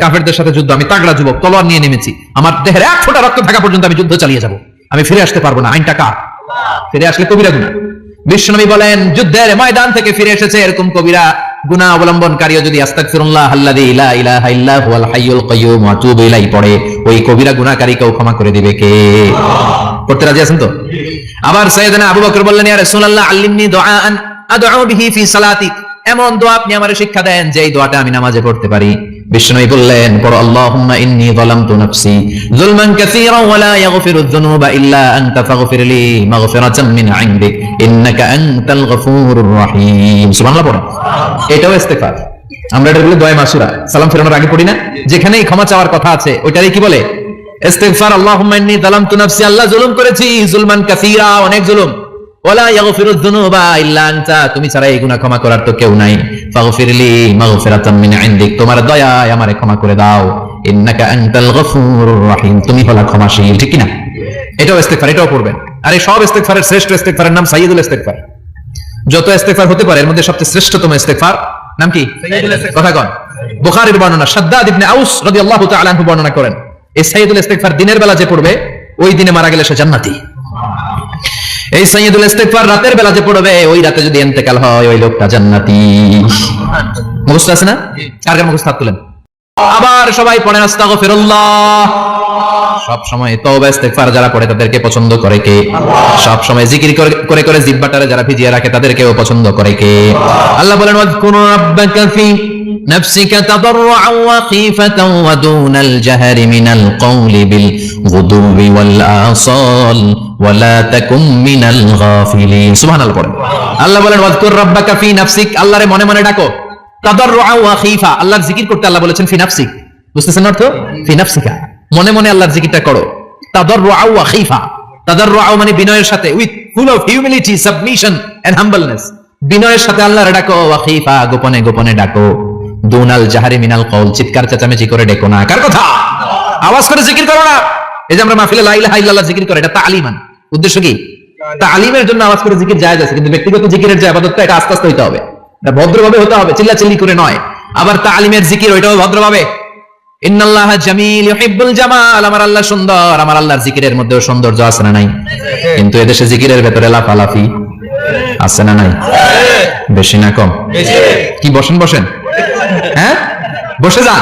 কাফেরদের সাথে যুদ্ধ, আমি তাগড়া যুবক, তলোয়ার নিয়ে নেমেছি, আমার দেহের এক ফোঁটা রক্ত থাকা পর্যন্ত আমি যুদ্ধ চালিয়ে যাব, আমি ফিরে আসতে পারবো না, আইনটা কার? ফিরে আসলে কবিরা গুনাহ। বিশ্বনবী বলেন, যুদ্ধের ময়দান থেকে ফিরে এসেছে এরকম কবিরা গুনাহ অবলম্বনকারীও যদি আস্তাগফিরুল্লাহ আল্লাযী লা ইলাহা ইল্লা হুয়াল হাইয়ুল কাইয়্যুম ওয়া আতুবু ইলাইহি পড়ে, ওই কবিরা গুনাহকারীকেও ক্ষমা করে দিবে কে? করতে রাজি আছেন তো? আবার সাইয়েদনা আবু বকর বললেন, ইয়া রাসূলুল্লাহ আল্লিমনি দুআআন আদউ বিহি ফি সালাতি, এমন দোয়া আপনি আমারে শিক্ষা দেন যে এই দোয়াটা আমি নামাজে পড়তে পারি। বিশ্বনবী বললেন, পড়ো, আল্লাহুম্মা ইন্নী যালামতু নাফসি যুলমান কাসীরান ওয়া লা ইয়াগফিরুয যুনুবা ইল্লা আনতা ফাগফিরলি মাগফিরাতাম মিন ইনদিক ইন্নাকা আনতাল গফুরুর রহিম। সুবহানাল্লাহ পড়ো। এটাও ইস্তেগফার। আমরা এটা বলি দোয়া মাসুরা, সালাম ফেরানোর আগে পড়ি না? যেখানেই ক্ষমা চাওয়ার কথা আছে ওইটারই কি বলে? ইস্তেগফার। আল্লাহুম্মা ইন্নী যালামতু নাফসি, আল্লাহ জুলুম করেছি, যুলমান কাসীরা, অনেক জুলুম, ওয়ালা ইয়াগফিরুয যুনুবা ইল্লা আনতা, তুমি ছাড়া এই গুনাহ ক্ষমা করার তো কেউ নাই, ফাগফিরলি মাগফিরাতাম মিন ইনদিক, তোমার দয়ায় আমারে ক্ষমা করে দাও, ইন্নাকা আনতাল গফুরুর রহিম, তুমি হলা ক্ষমাশীল। ঠিক কি না? এটাও ইস্তেগফার, এটাও পড়বেন। আর এই সব ইস্তেগফারের শ্রেষ্ঠ ইস্তেগফারের নাম সাইয়্যিদুল ইস্তেগফার। যত ইস্তেগফার হতে পারে এর মধ্যে সবচেয়ে শ্রেষ্ঠতম ইস্তেগফার নাম কি? সাইয়্যিদুল ইস্তেগফার। কথা কন। বুখারীর বর্ণনা, শাদ্দাদ ইবনে আউস রাদিয়াল্লাহু তাআলা আনহু বর্ণনা করেন, এই সাইয়্যিদুল ইস্তেগফার দিনের বেলা যে পড়বে, ওই দিনে মারা গেলে সে জান্নাতি। এই সাইয়্যিদুল ইস্তেগফার রাতের বেলা যে পড়বে, ওই রাতে যদি ইন্তেকাল হয়, ওই লোকটা জান্নাতি। মুখস্থ আছে না? কার কার মুখস্থ হাত তুলেন। আবার সবাই পড়েন আস্তাগফিরুল্লাহ। সব সময় তওবা ইস্তেগফার যারা পড়ে তাদেরকে পছন্দ করে কে? সব সময় জিকির করে করে জিহ্বাটারে যারা ভিজিয়ে রাখে তাদেরকেও পছন্দ করে কে? আল্লাহ বলেন, ওয়াযকুরু রাব্বাকা ফি নাফসিকা তাদাররুআন ওয়া খীফাতান ওয়া দুনাল জাহরি মিনাল কওলি বিল গুদুবি ওয়াল আসাল ওয়া লা তাকুম মিনাল গাফিলিন। সুবহানাল্লাহ পড়েন। আল্লাহ বলেন, ওয়াযকুর রাব্বাকা ফি নাফসিক, আল্লাহরে মনে মনে ডাকো, তাদাররুআন ওয়া খীফা, আল্লাহর জিকির করতে আল্লাহ বলেছেন ফি নাফসিক। বুঝতেছেন অর্থ? ফি নাফসিকা, মনে মনে আল্লাহর জিকিরটা করো। তাদাররুআন ওয়া খীফা, তাদাররুআন মানে বিনয়ের সাথে, with full of humility, submission and humbleness, বিনয়ের সাথে আল্লাহরে ডাকো। ওয়া খীফা, গোপনে গোপনে ডাকো। দুনাল জাহরি মিনাল কওল, চিৎকার চেঁচামেচি করে ডেকো না। কার কথা? আওয়াজ করে জিকির করো না। এই যে আমরা মাহফিলে লা ইলাহা ইল্লাল্লাহ জিকির করে, এটা তালিমান। উদ্দেশ্য কি? তালিমের জন্য আওয়াজ করে জিকির জায়েজ আছে, কিন্তু ব্যক্তিগত জিকিরের যে ইবাদতটা, এটা আস্তে আস্তে হইতে হবে, এটা ভদ্রভাবে হতে হবে, চিল্লাচিল্লি করে নয়। আবার তালিমের জিকির, ওইটাও ভদ্রভাবে। ইন্নাল্লাহা জামিল ইউহিব্বুল জামাল, আমার আল্লাহ সুন্দর, আমার আল্লাহর জিকিরের মধ্যেও সৌন্দর্য আছে না নাই? কিন্তু এদেশে জিকিরের ভেতরে লাফালাফি আছে না নাই? বেশি না কম? কি বসেন বসেন, হ্যাঁ বসে যান,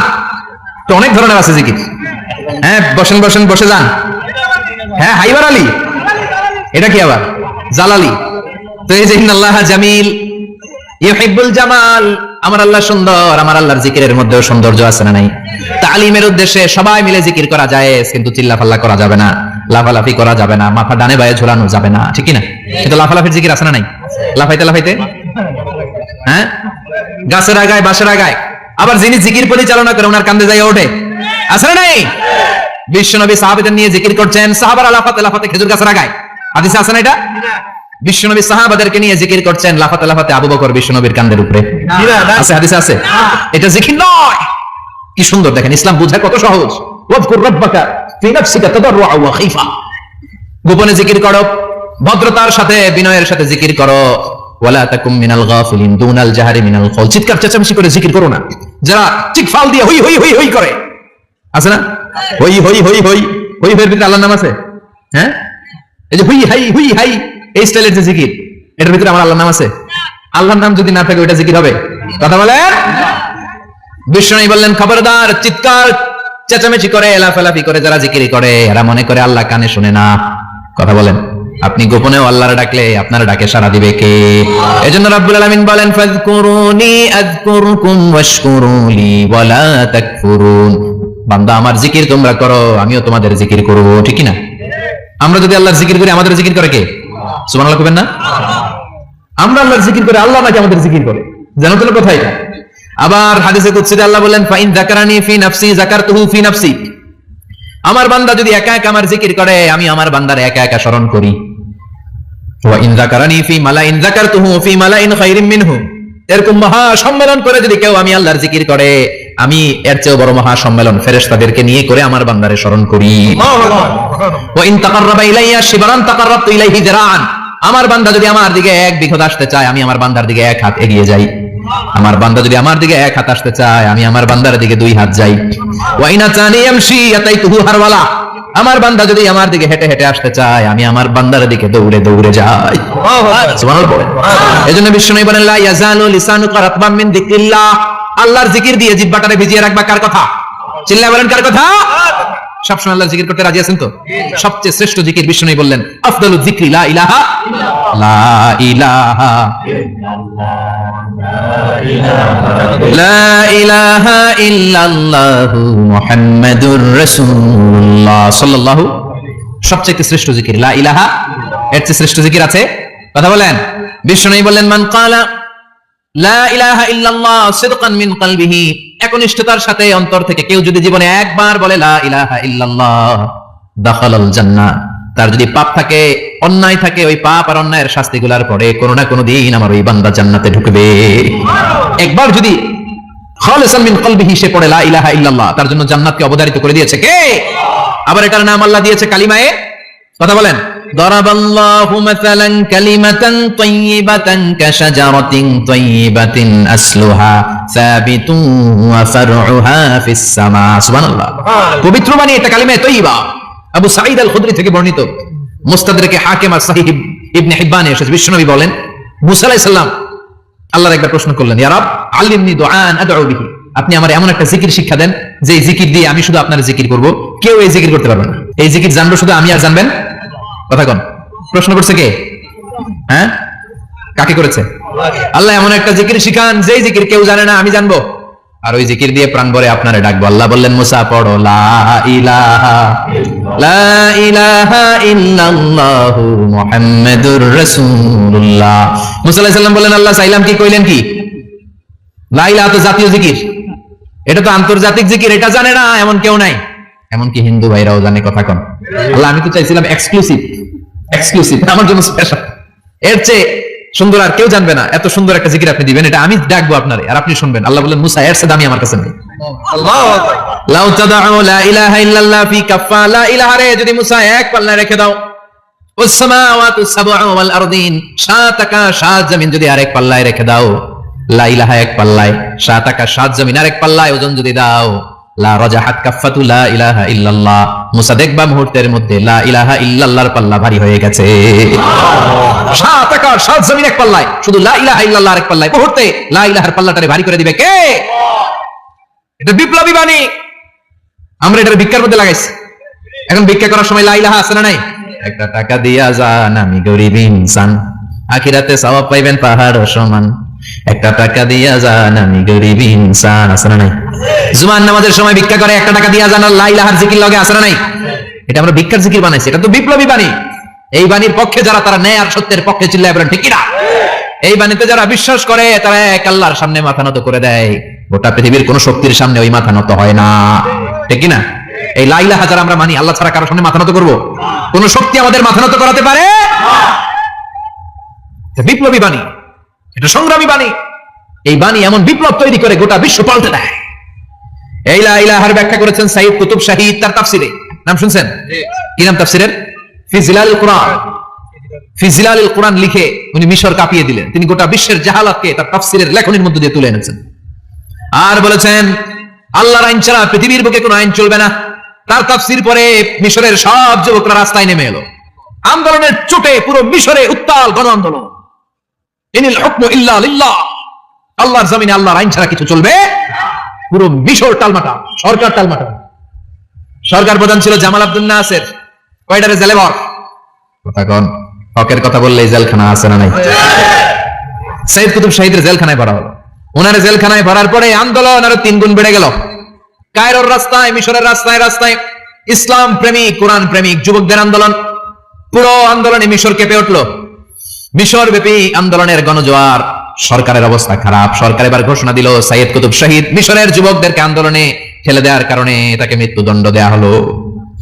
তো অনেক ধরনের আছে জিকির। হ্যাঁ বসেন বসেন, বসে যান। হ্যাঁ হাইবার আলী, এটা কি আবার জালালি? তো এই যে ইন্নাল্লাহা জামিল ইউহিব্বুল জামাল, আমার আল্লাহ সুন্দর, আমার আল্লাহর জিকিরের মধ্যেও সৌন্দর্য আছে না নাই? তালিমের উদ্দেশ্যে সবাই মিলে জিকির করা যায়, কিন্তু চিল্লাফাল্লা করা যাবে না, লাফালাফি করা যাবে না, মাথা ডানে বায়ে ঝোলানো যাবে না, ঠিক কি না? কিন্তু লাফালাফির জিকির আছে না নাই? লাফাইতে লাফাইতে, হ্যাঁ, গাছের আগায় বাসের আগায়, আবার যিনি জিকির পরিচালনা করে ওনার কান্দে যায় ওঠে, আছে না নাই? বিশ্বনবী সাহাবাদের নিয়ে জিকির করছেন, সাহাবারা লাফাতে লাফাতে খেজুর গাছের আগায়, হাদিসে আছে না এটা? বিশ্বনবী সাহাবাদেরকে নিয়ে জিকির করছেন, লাফাতে লাফাতে আবু বকর বিশ্বনবীর কাঁধের উপরে, আছে হাদিসে আছে? এটা জিকির নয়। কি সুন্দর দেখেন, ইসলাম বুঝা কত সহজ। ওয়াজকুর রাব্বাকা ফি নাফসিকা তাদাররুআ ওয়া খাইফা, গোপনে জিকির করো, ভদ্রতার সাথে বিনয়ের সাথে জিকির করো। ওয়ালা তাকুম মিনাল গাফিলিন দুনাল জাহরি মিনাল কওল, চিৎকার চেঁচামেচি করে জিকির করো না। যারা চিৎফাল দিয়ে হই হই হই হই করে, আছে না? হই হই হই হই হই এর ভিতরে আল্লাহর নাম আছে, হ্যাঁ? এই যে হুই হাই হুই হাই এই স্টাইলের যে জিকির, এটার ভিতরে আমার আল্লাহর নাম আছে? আল্লাহর নাম যদি না থাকে ওইটা জিকির হবে? কথা বলেন। বিষ্ণু বললেন খবরদার, চিৎকার চেঁচামেচি করে লাফালাফি করে যারা জিকির করে এরা মনে করে আল্লাহ কানে শুনে না। কথা বলেন। আপনি গোপনেও আল্লাহর ডাকলে আপনার ডাকে সাড়া দিবে কে? এজন্য রাব্বুল আলামিন বলেন ফাযকুরুনি আযকুরকুম ওয়াশকুরুলি ওয়ালা তাকফুরুন, বান্দা আমার জিকির তোমরা করো, আমিও তোমাদের জিকির করব, ঠিক কি না? আমরা যদি আল্লাহর জিকির করি আমাদের জিকির করে কে? সুবহানাল্লাহ কইবেন না? আমরা আল্লাহর জিকির করে, আল্লাহ নাকি আমাদের জিকির করে, জানো তো কথা এটা? আবার হাদিসে কুদসিতে আল্লাহ বলেন ফাইন যাকারানি ফি নাফসি যাকারতুহু ফি নাফসি, আমার বান্দা যদি একা একা আমার জিকির করে আমি আমার বান্দার একা একা স্মরণ করি। ওয়া ইন যাকারানি ফি মালাইন যাকারতুহু ফি মালাইন খায়রিম মিনহু, এরকম মহা সম্মেলন করে যদি কেউ আমি আল্লাহর জিকির করে আমি এর চেয়ে বড় মহা সম্মেলন ফেরেশতাদেরকে নিয়ে করে আমার বান্দারে স্মরণ করি। ওয়া ইন তাকাররাবা ইলাইয়া শিবরান তাকাররাবতু ইলাইহি যিরাআন, আমার বান্দা যদি আমার দিকে এক বিঘত আসতে চায় আমি আমার বান্দার দিকে এক হাত এগিয়ে যাই। আমার বান্দা যদি আমার দিকে এক হাত আসতে চায় আমি আমার বান্দার দিকে দুই হাত যাই। ওয়া ইন আতানি ইয়ামশি আতাইতুহু হারওয়ালা, আমার বান্দা যদি আমার দিকে হেঁটে হেঁটে আসতে চায় আমি আমার বান্দার দিকে দৌড়ে দৌড়ে যাই। সুবহানাল্লাহ। এজন্য বিষ্ণু বলেন লা ইয়াজালু লিসানুকা রাতবাম মিন যিকরিল্লাহ, আল্লাহর জিকির দিয়ে জিহ্বাটারে ভিজিয়ে রাখবা। কার কথা? চিল্লায় বলেন কার কথা? সবসময় আল্লাহর জিকির করতে রাজি আছেন তো? সবচেয়ে শ্রেষ্ঠ জিকির বিষ্ণু বললেন আফদালুয যিকরি লা ইলাহা লা ইলাহা লা ইলাহা ইল্লাল্লাহু মুহাম্মাদুর রাসূলুল্লাহ সাল্লাল্লাহু, সবচেয়ে শ্রেষ্ঠ জিকির লা ইলাহা, এর চেয়ে শ্রেষ্ঠ জিকির আছে? কথা বলেন। বিষ্ণু বললেন মান ক্বালা লা ইলাহা ইল্লাল্লাহ সিদকান মিন কলবিহি, একনিষ্ঠতার সাথে অন্তর থেকে কেউ যদি জীবনে একবার বলে লা ইলাহা ইল্লাল্লাহ দাখালাল জান্নাহ, তার যদি পাপ থাকে অন্যায় থাকে ওই পাপ আর অন্যায়ের শাস্তিগুলোর পরে কোনো না কোনো দিন আমার ওই বান্দা জান্নাতে ঢুকবে। একবার যদি খালিসান মিন কলবিহি সে পড়ে লা ইলাহা ইল্লাল্লাহ, তার জন্য জান্নাতকে অবধারিত করে দিয়েছে কে? আবার এটার নাম আল্লাহ দিয়েছে কালিমায়ে। কথা বলেন। দরাবাল্লাহু মাসালান কালিমাতান তাইয়িবাতান কাশাজারাতিন তাইয়িবাতিন আসলুহা সাবিতুন ওয়া ফারউহা ফিস সামা। সুবহানাল্লাহ। পবিত্র বাণী এটা কালিমায়ে তাইয়িবা। আবু সাঈদ আল খুদরি থেকে বর্ণিত, মুস্তাদরিকে হাকিম আর সহিহ ইবনে হিব্বানে এসেছে, বিশ্বনবী বলেন মুসা আলাইহিস সালাম আল্লাহর একবার প্রশ্ন করলেন, ইয়া রাব আল্লিমনি দুআন আদউ বিহি, আপনি আমার এমন একটা জিকির শিক্ষা দেন যে জিকির দিয়ে আমি শুধু আপনার জিকির করব, কেউ এই জিকির করতে পারবে না, এই জিকির জানবো শুধু আমি আর জানবেন। কথা কোন? প্রশ্ন করছে কে? হ্যাঁ, কাকে করেছে? আল্লাহ এমন একটা জিকির শিখান যেই জিকির কেউ জানে না আমি জানবো, আর ওই জিকির দিয়ে প্রাণ ভরে আপনারে ডাকবো। আল্লাহ বললেন মুসা পড়ো লা ইলাহা ইল্লাল্লাহু মুহাম্মাদুর রাসূলুল্লাহ। মুসা আলাইহিস সালাম বললেন আল্লাহ চাইলাম কি, কইলেন কি? লা ইলাহা তো জাতীয় জিকির, এটা তো আন্তর্জাতিক জিকির, এটা জানে না এমন কেউ নাই, এমনকি হিন্দু ভাইরাও জানে। কথা কোন? আল্লাহ আমি তো চাইছিলাম এক্সক্লুসিভ, আমার জন্য স্পেশাল, এর চেয়ে সুন্দর আর কেউ জানবে না, এত সুন্দর একটা জিকির আপনি দিবেন, এটা আমি ডাকবো আপনারে আর আপনি শুনবেন। আল্লাহ বললেন মুসা এর চেয়ে দামি আমার কাছে নেই। আল্লাহু আকবার। লাউ তাদউ লা ইলাহা ইল্লাল্লাহ ফি কাফা, লা ইলাহা রে যদি মুসা এক পাল্লায় রেখে দাও, ওয়াস সামাওয়াতু সাবউ ওয়াল আরদিন, সাত আকাশ সাত জমিন যদি আরেক পাল্লায় রেখে দাও, লা ইলাহা এক পাল্লায়, সাত আকাশ সাত জমিন আরেক পাল্লায় ওজন যদি দাও, লা রাজাহাত কাফাতু লা ইলাহা ইল্লাল্লাহ, মুসা দেখবা মুহূর্তের মধ্যে লা ইলাহা ইল্লাল্লাহর পাল্লা ভারী হয়ে গেছে। সাত আকাশ সাত জমিন এক পাল্লায়, শুধু লা ইলাহা ইল্লাল্লাহ আরেক পাল্লায়, মুহূর্তে লা ইলাহার পাল্লাটারে ভারী করে দিবে কে? এটা বিপ্লবী বাণী। আমরা এটার ভিক্ষার মধ্যে লাগাইছি। এখন ভিক্ষা করার সময় লা ইলাহা আছে না নাই? একটা টাকা দিয়া যান, আমি গরিব ইনসান, আখিরাতে সওয়াব পাইবেন পাহাড় সমান। একটা টাকা দিয়া যান, আমি গরিব ইনসান। আছে না নাই? জুমার নামাজের সময় ভিক্ষা করে একটা টাকা দিয়া যান, লা ইলাহার জিকির লগে। আছে না নাই? এটা আমরা ভিক্ষার জিকির বানাইছি, এটা তো বিপ্লবী বাণী। এই বাণীর পক্ষে যারা, তারা ন্যায় আর সত্যের পক্ষে চিল্লায় বলেন ঠিক কিনা? এই বাণীতে যারা বিশ্বাস করে তারা এক আল্লাহর সামনে মাথা নত করে দেয়, গোটা পৃথিবীর কোন শক্তির সামনে ওই মাথা নত হয় না। ঠিক কিনা? এই লা ইলাহা যারা আমরা মানি, আল্লাহ ছাড়া কারোর সামনে মাথা নত করবো? কোন শক্তি আমাদের মাথা নত করাতে পারে? বিপ্লবী বাণী, এটা সংগ্রামী বাণী। এই বাণী এমন বিপ্লব তৈরি করে গোটা বিশ্ব পাল্টে দেয়। এই লা ইলাহার ব্যাখ্যা করেছেন সাইয়্যিদ কুতুব শাহীদ তার তাফসিরে। নাম শুনছেন? কি নাম তাফসিরের? ফি জিলালিল কুরআন। ফি জিলালিল কুরআন লিখে উনি মিশর কাঁপিয়ে দিলেন। তিনি গোটা বিশ্বের জাহালাতকে তার তাফসিরের লেখনীর মধ্যে দিয়ে তুলে এনেছেন। আর বলেছেন আল্লাহর আইন ছাড়া পৃথিবীর বুকে কোনো আইন চলবে না। তার তাফসির পরে মিশরের সব যুবকরা রাস্তায় নেমে এলো। আন্দোলনের চোটে পুরো মিশরে উত্তাল গণ আন্দোলন। ইনিল হুকমু ইল্লা লিল্লাহ, আল্লাহর জমিনে আল্লাহর আইন ছাড়া কিছু চলবে? পুরো মিশর টালমাটা, সরকার টালমাটা। সরকার প্রধান ছিল জামাল আব্দুল নাসের। কয়টারে জেলে ভর? কথা কন। হকের কথা বললে জেলখানা আছে না নাই? সাইয়্যিদ কুতুব শাহীদের জেলখানায় ভরা হলো। ওনারে জেলখানায় ভরার পরে আন্দোলন আরো 3 গুণ বেড়ে গেল। কায়রোর রাস্তায়, মিশরের রাস্তায় রাস্তায় ইসলাম প্রেমিক, কোরআন প্রেমিক যুবকদের আন্দোলন। পুরো আন্দোলনে মিশর কেঁপে উঠলো। মিশর ব্যাপী আন্দোলনের গণজোয়ার। সরকারের অবস্থা খারাপ। সরকার এবার ঘোষণা দিল সাইয়্যিদ কুতুব শাহীদ মিশরের যুবকদেরকে আন্দোলনে ঠেলে দেওয়ার কারণে তাকে মৃত্যুদণ্ড দেয়া হলো।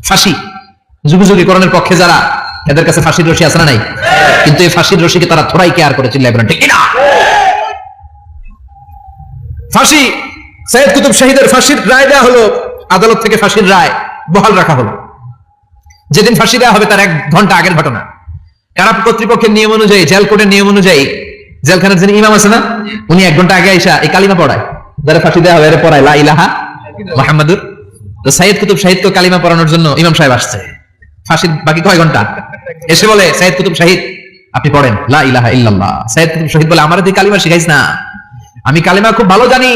ফাঁসি। যুগে যুগে কোরআনের পক্ষে যারা, এদের কাছে ফাঁসির রশি আছে না নাই? কিন্তু এই ফাঁসির রশিকে তারা থোড়াই কেয়ার করে, চিল্লায় বলেন ঠিক কিনা? ফাঁসি। সাইয়্যিদ কুতুব শাহীদের ফাঁসির রায় দেওয়া হলো। আদালত থেকে ফাঁসির রায় বহাল রাখা হলো। যেদিন ফাঁসি দেওয়া হবে তার 1 ঘন্টা আগের ঘটনা। কারা কর্তৃপক্ষের নিয়ম অনুযায়ী, জেল কোর্টের নিয়ম অনুযায়ী জেলখানার যিনি ইমাম আছে না, উনি 1 ঘন্টা আগে আইসা এই কালিমা পড়ায়। যারা ফাঁসি দেওয়া হবে এর পড়ায় লা ইলাহা মুহাম্মাদুর। তো সাইয়্যিদ কুতুব শাহীদকে কালিমা পড়ানোর জন্য ইমাম সাহেব আসছে। ফাঁসির বাকি কয় ঘন্টা? এসে বলে সাইয়্যিদ কুতুব শাহীদ আপনি পড়েন লা ইলাহা ইল্লাল্লাহ। সাইয়্যিদ কুতুব শাহীদ বলে আমারে তুই কালিমা শিখাইস না, আমি কালিমা খুব ভালো জানি।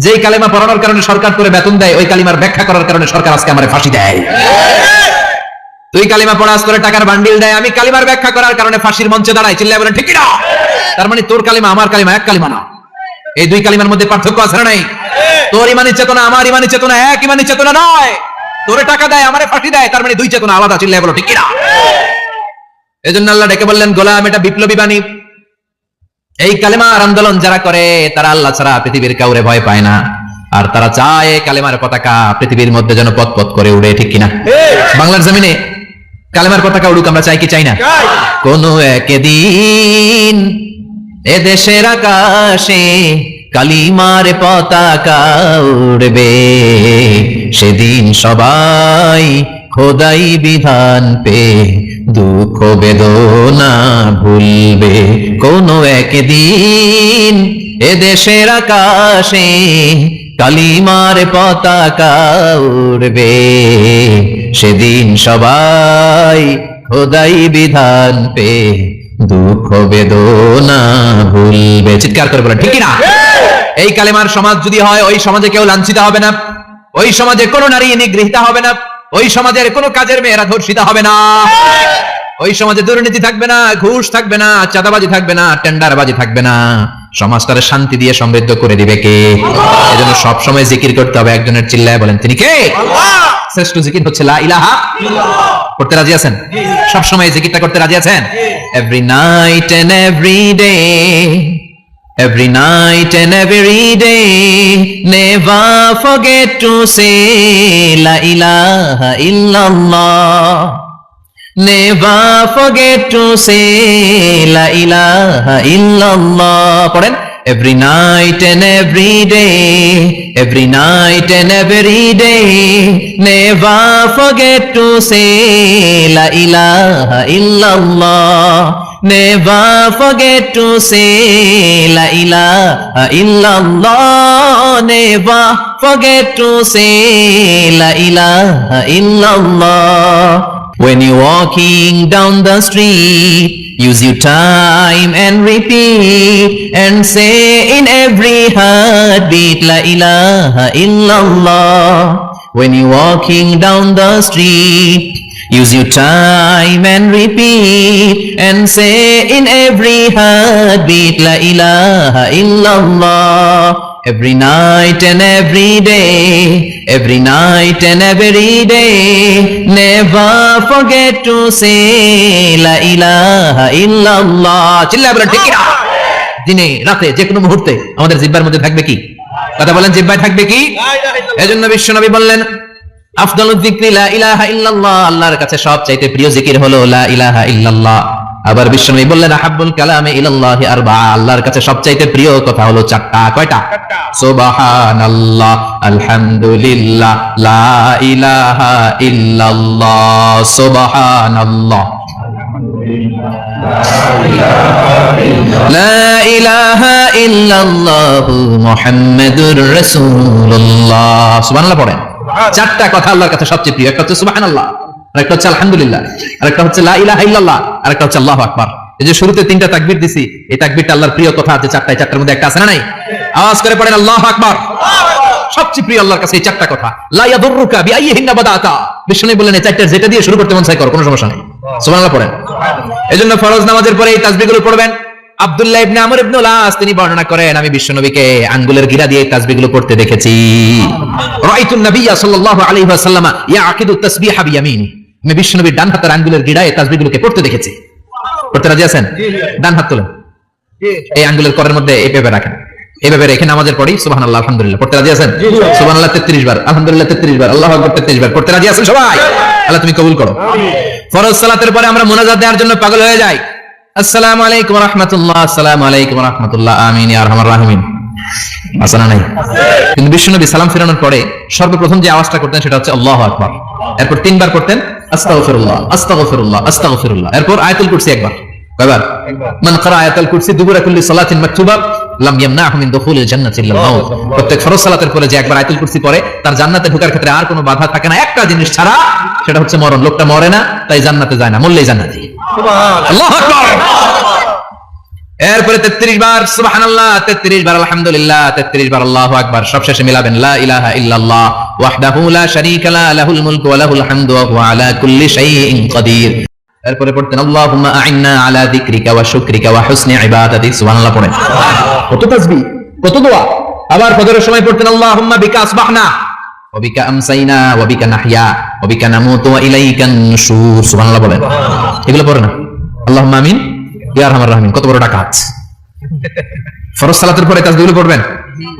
যেই কালিমা পড়ানোর কারণে সরকার তোরে বেতন দেয়, ওই কালিমার ব্যাখ্যা করার কারণে সরকার আজকে আমারে ফাঁসি দেয়। তুই কালিমা পড়াস, তোরে টাকার বান্ডিল দেয়, আমি কালিমার ব্যাখ্যা করার কারণে ফাঁসির মঞ্চে দাঁড়াই। চিল্লায় বলেন ঠিক কিনা? তার মানে তোর কালিমা আমার কালিমা এক কালিমা না। এই 2 কালিমার মধ্যে পার্থক্য আছে না নাই? তোর ইমানি চেতনা আমার ইমানি চেতনা এক, ইমানি চেতনা নয়। তোরে টাকা দেয়, আমারে ফাঁসি দেয়, তার মানে 2 চেতনা আলাদা। চিল্লায় বলো ঠিক কিনা? এজন্য আল্লাহ ডেকে বললেন গোলাম, এটা বিপ্লবী বাণী। এই কালেমার আন্দোলন যারা করে তারা আল্লাহ ছাড়া পৃথিবীর কাউরে ভয় পায় না। আর তারা চায় কালেমার পতাকা পৃথিবীর মধ্যে যেন পথ করে উড়ে। ঠিক কিনা? বাংলার জমিনে কালেমার পতাকা উড়ুক, আমরা চাই কি চাই না? কোন একদিন এ দেশের আকাশে কালিমার পতাকা উড়বে, সেদিন সবাই খোদাই বিধান পে দুঃখ বেদনা ভুলবে। কোন একদিন এ দেশের আকাশে কালিমার পতাকা উড়বে, সেদিন সবাই খোদাই বিধান পে দুঃখ বেদনা ভুলবে। চিৎকার করে বলেন ঠিক কিনা? এই কালেমার সমাজ যদি হয়, ওই সমাজে কেউ লাঞ্ছিত হবে না, ওই সমাজে কোনো নারী নিগৃহীতা হবে না, ওই সমাজের কোনো কাজের মেয়েরা ধর্ষিত হবে না, ওই সমাজে দুর্নীতি থাকবে না, ঘুষ থাকবে না, চাঁদাবাজি থাকবে না, টেন্ডারবাজি থাকবে না। সমাজটারে শান্তি দিয়ে সমৃদ্ধ করে দিবে কে? এজন্য সব সময় জিকির করতে হবে একজনের। চিল্লায় বলেন তিনি কে? আল্লাহ। শ্রেষ্ঠ জিকির হচ্ছে লা ইলাহা ইল্লাল্লাহ। করতে রাজি আছেন? সব সময় জিকিরটা করতে রাজি আছেন? Every night and every day, every night and every day, never forget to say la ilaha illallah. Never forget to say la ilaha illallah. পড়েন every night and every day, every night and every day, never forget to say la ilaha illallah. Never forget to say la ilaha illallah. Never forget to say la ilaha illallah. When you're walking down the street, use your time and repeat and say in every heartbeat la ilaha illallah. when you walking down the street, use your time and repeat and say in every heartbeat, La ilaha illallah. Every night and every day, every night and every day, never forget to say La ilaha illallah. চিল্লায় বলেন ঠিক কিনা? দিনে রাতে যে কোনো মুহূর্তে আমাদের জিহ্বার মধ্যে থাকবে কি? কথা বলেন, জিহ্বায় থাকবে কি? এজন্য বিশ্বনবী বললেন আফদালুয যিকরি লা ইলাহা ইল্লাল্লাহ, আল্লাহর কাছে সবচাইতে প্রিয় জিকির হলো লা ইলাহা ইল্লাল্লাহ। আবার বিশ্বনবী বললেন আহাব্বুল কালামে ইলাল্লাহি আরবাআ, আল্লাহর কাছে সবচাইতে প্রিয় কথা হলো চারটা। কয়টা? সুবহানাল্লাহ, আলহামদুলিল্লাহ, লা ইলাহা ইল্লাল্লাহ। সুবহানাল্লাহ, লা ইলাহা ইল্লাল্লাহ, মুহাম্মাদুর রাসূলুল্লাহ। সুবহানাল্লাহ পড়েন। চারটা কথা আল্লাহর কাছে সবচেয়ে প্রিয়। একটা হচ্ছে সুবহানাল্লাহ, আরেকটা হচ্ছে আলহামদুলিল্লাহ, আরেকটা হচ্ছে লা ইলাহা ইল্লাল্লাহ, আরেকটা হচ্ছে আল্লাহু আকবার। এই যে শুরুতে তিনটা তাকবীর দিছি, এই তাকবীরটা আল্লাহর প্রিয় কথা আছে চারটায়, চারটার মধ্যে একটা আছে না নাই? আওয়াজ করে পড়েন আল্লাহু আকবার। সবচেয়ে প্রিয় আল্লাহর কাছে এই চারটা কথা। লা ইয়াদুররুকা বিআইয়িহিন্না বাদাতা, বিষ্ণু বললেন এই চারটার যেটা দিয়ে শুরু করতে মন চায় করো, কোনো সমস্যা নেই। সুবহানাল্লাহ পড়েন। এজন্য ফরজ নামাজের পরে এই তাসবিহগুলো পড়বেন। আব্দুল্লাহ ইবনে আমর ইবনে আস তিনি বর্ণনা করেন, আমি বিশ্বনবীকে আঙ্গুলের গিরা দিয়ে এই তাসবিহগুলো পড়তে দেখেছি। রাআইতুন নাবিয়্যা সাল্লাল্লাহু আলাইহি ওয়াসাল্লাম ইয়াকিদু তাসবিহা বিয়ামিনি, আমি বিশ্বনবীর ডান হাতের আঙ্গুলের গিরায় এই তাসবিহগুলোকে পড়তে দেখেছি। পড়তে রাজি আছেন? ডান হাত তুলেন, এই আঙ্গুলের করের মধ্যে এইভাবে রাখেন, এইভাবে রেখে নামাজের পড়ি সুবহানাল্লাহ আলহামদুলিল্লাহ। পড়তে রাজি আছেন? সুবহানাল্লাহ 33 বার, আলহামদুলিল্লাহ 33 বার, আল্লাহু আকবার 33 বার। পড়তে রাজি আছেন সবাই? আল্লাহ তুমি কবুল করো। ফরজ সালাতের পরে আমরা মুনাজাত দেওয়ার জন্য পাগল হয়ে যাই। আসসালামু আলাইকুম ওয়া রাহমাতুল্লাহ, আসসালামু আলাইকুম ওয়া রাহমাতুল্লাহ, আমিন ইয়া আরহামার রাহিমিন। আসলে নাই, কিন্তু বিশ্বনবী সালাম ফেরানোর পরে সর্বপ্রথম যে আওয়াজটা করতেন সেটা হচ্ছে আল্লাহু আকবার। এরপর তিনবার করতেন আস্তাগফিরুল্লাহ, আস্তাগফিরুল্লাহ, আস্তাগফিরুল্লাহ। এরপর আয়াতুল কুরসি একবার। কয়বার? মান ক্বারা আয়াতুল কুরসি দুবুরা কুল্লি সালাতিন মাকতুবা লাম ইয়ামনাহু মিন দুখুলিল জান্নাতি ইল্লাল মাউত। প্রত্যেক ফরজ সালাতের পরে যে একবার আয়াতুল কুরসি পড়ে তার জান্নাতে ঢোকার ক্ষেত্রে আর কোনো বাধা থাকে না, একটা জিনিস ছাড়া, সেটা হচ্ছে মরণ। লোকটা মরে না, তাই জান্নাতে যায় না, মরলেই জান্নাতি। আল্লাহু আকবার। এরপরে 33 বার সুবহানাল্লাহ, 33 বার আলহামদুলিল্লাহ, 33 বার আল্লাহু আকবার। সবশেষে মিলাবেন লা ইলাহা ইল্লাল্লাহ ওয়াহদাহু লা শারীকা লা লাহুল মুলকু ওয়া লাহুল হামদু ওয়া হুয়া আলা কুল্লি শাইইন কাদির। এরপরে পড়তেন আল্লাহুম্মা আ'ইন্না আলা যিকরিকা ওয়া শুকরিকা ওয়া হুসনি ইবাদাতিক। সুবহানাল্লাহ পড়েন। কত তাসবিহ, কত দোয়া। আবার ফজরের সময় পড়তেন আল্লাহুম্মা বিকা আসবাহনা ওয়া বিকা আমসাইনা ওয়া বিকা নাহইয়া ওয়া বিকা নামুতু ওয়া ইলাইকান নুশুর। সুবহানাল্লাহ বলেন। এগুলো পড়েন না? আল্লাহুম্মা আমিন ইয়া আরহামার রাহিমিন। কত বড় ডাকাত। ফরজ সালাতের পরে তাসবিহগুলো পড়বেন।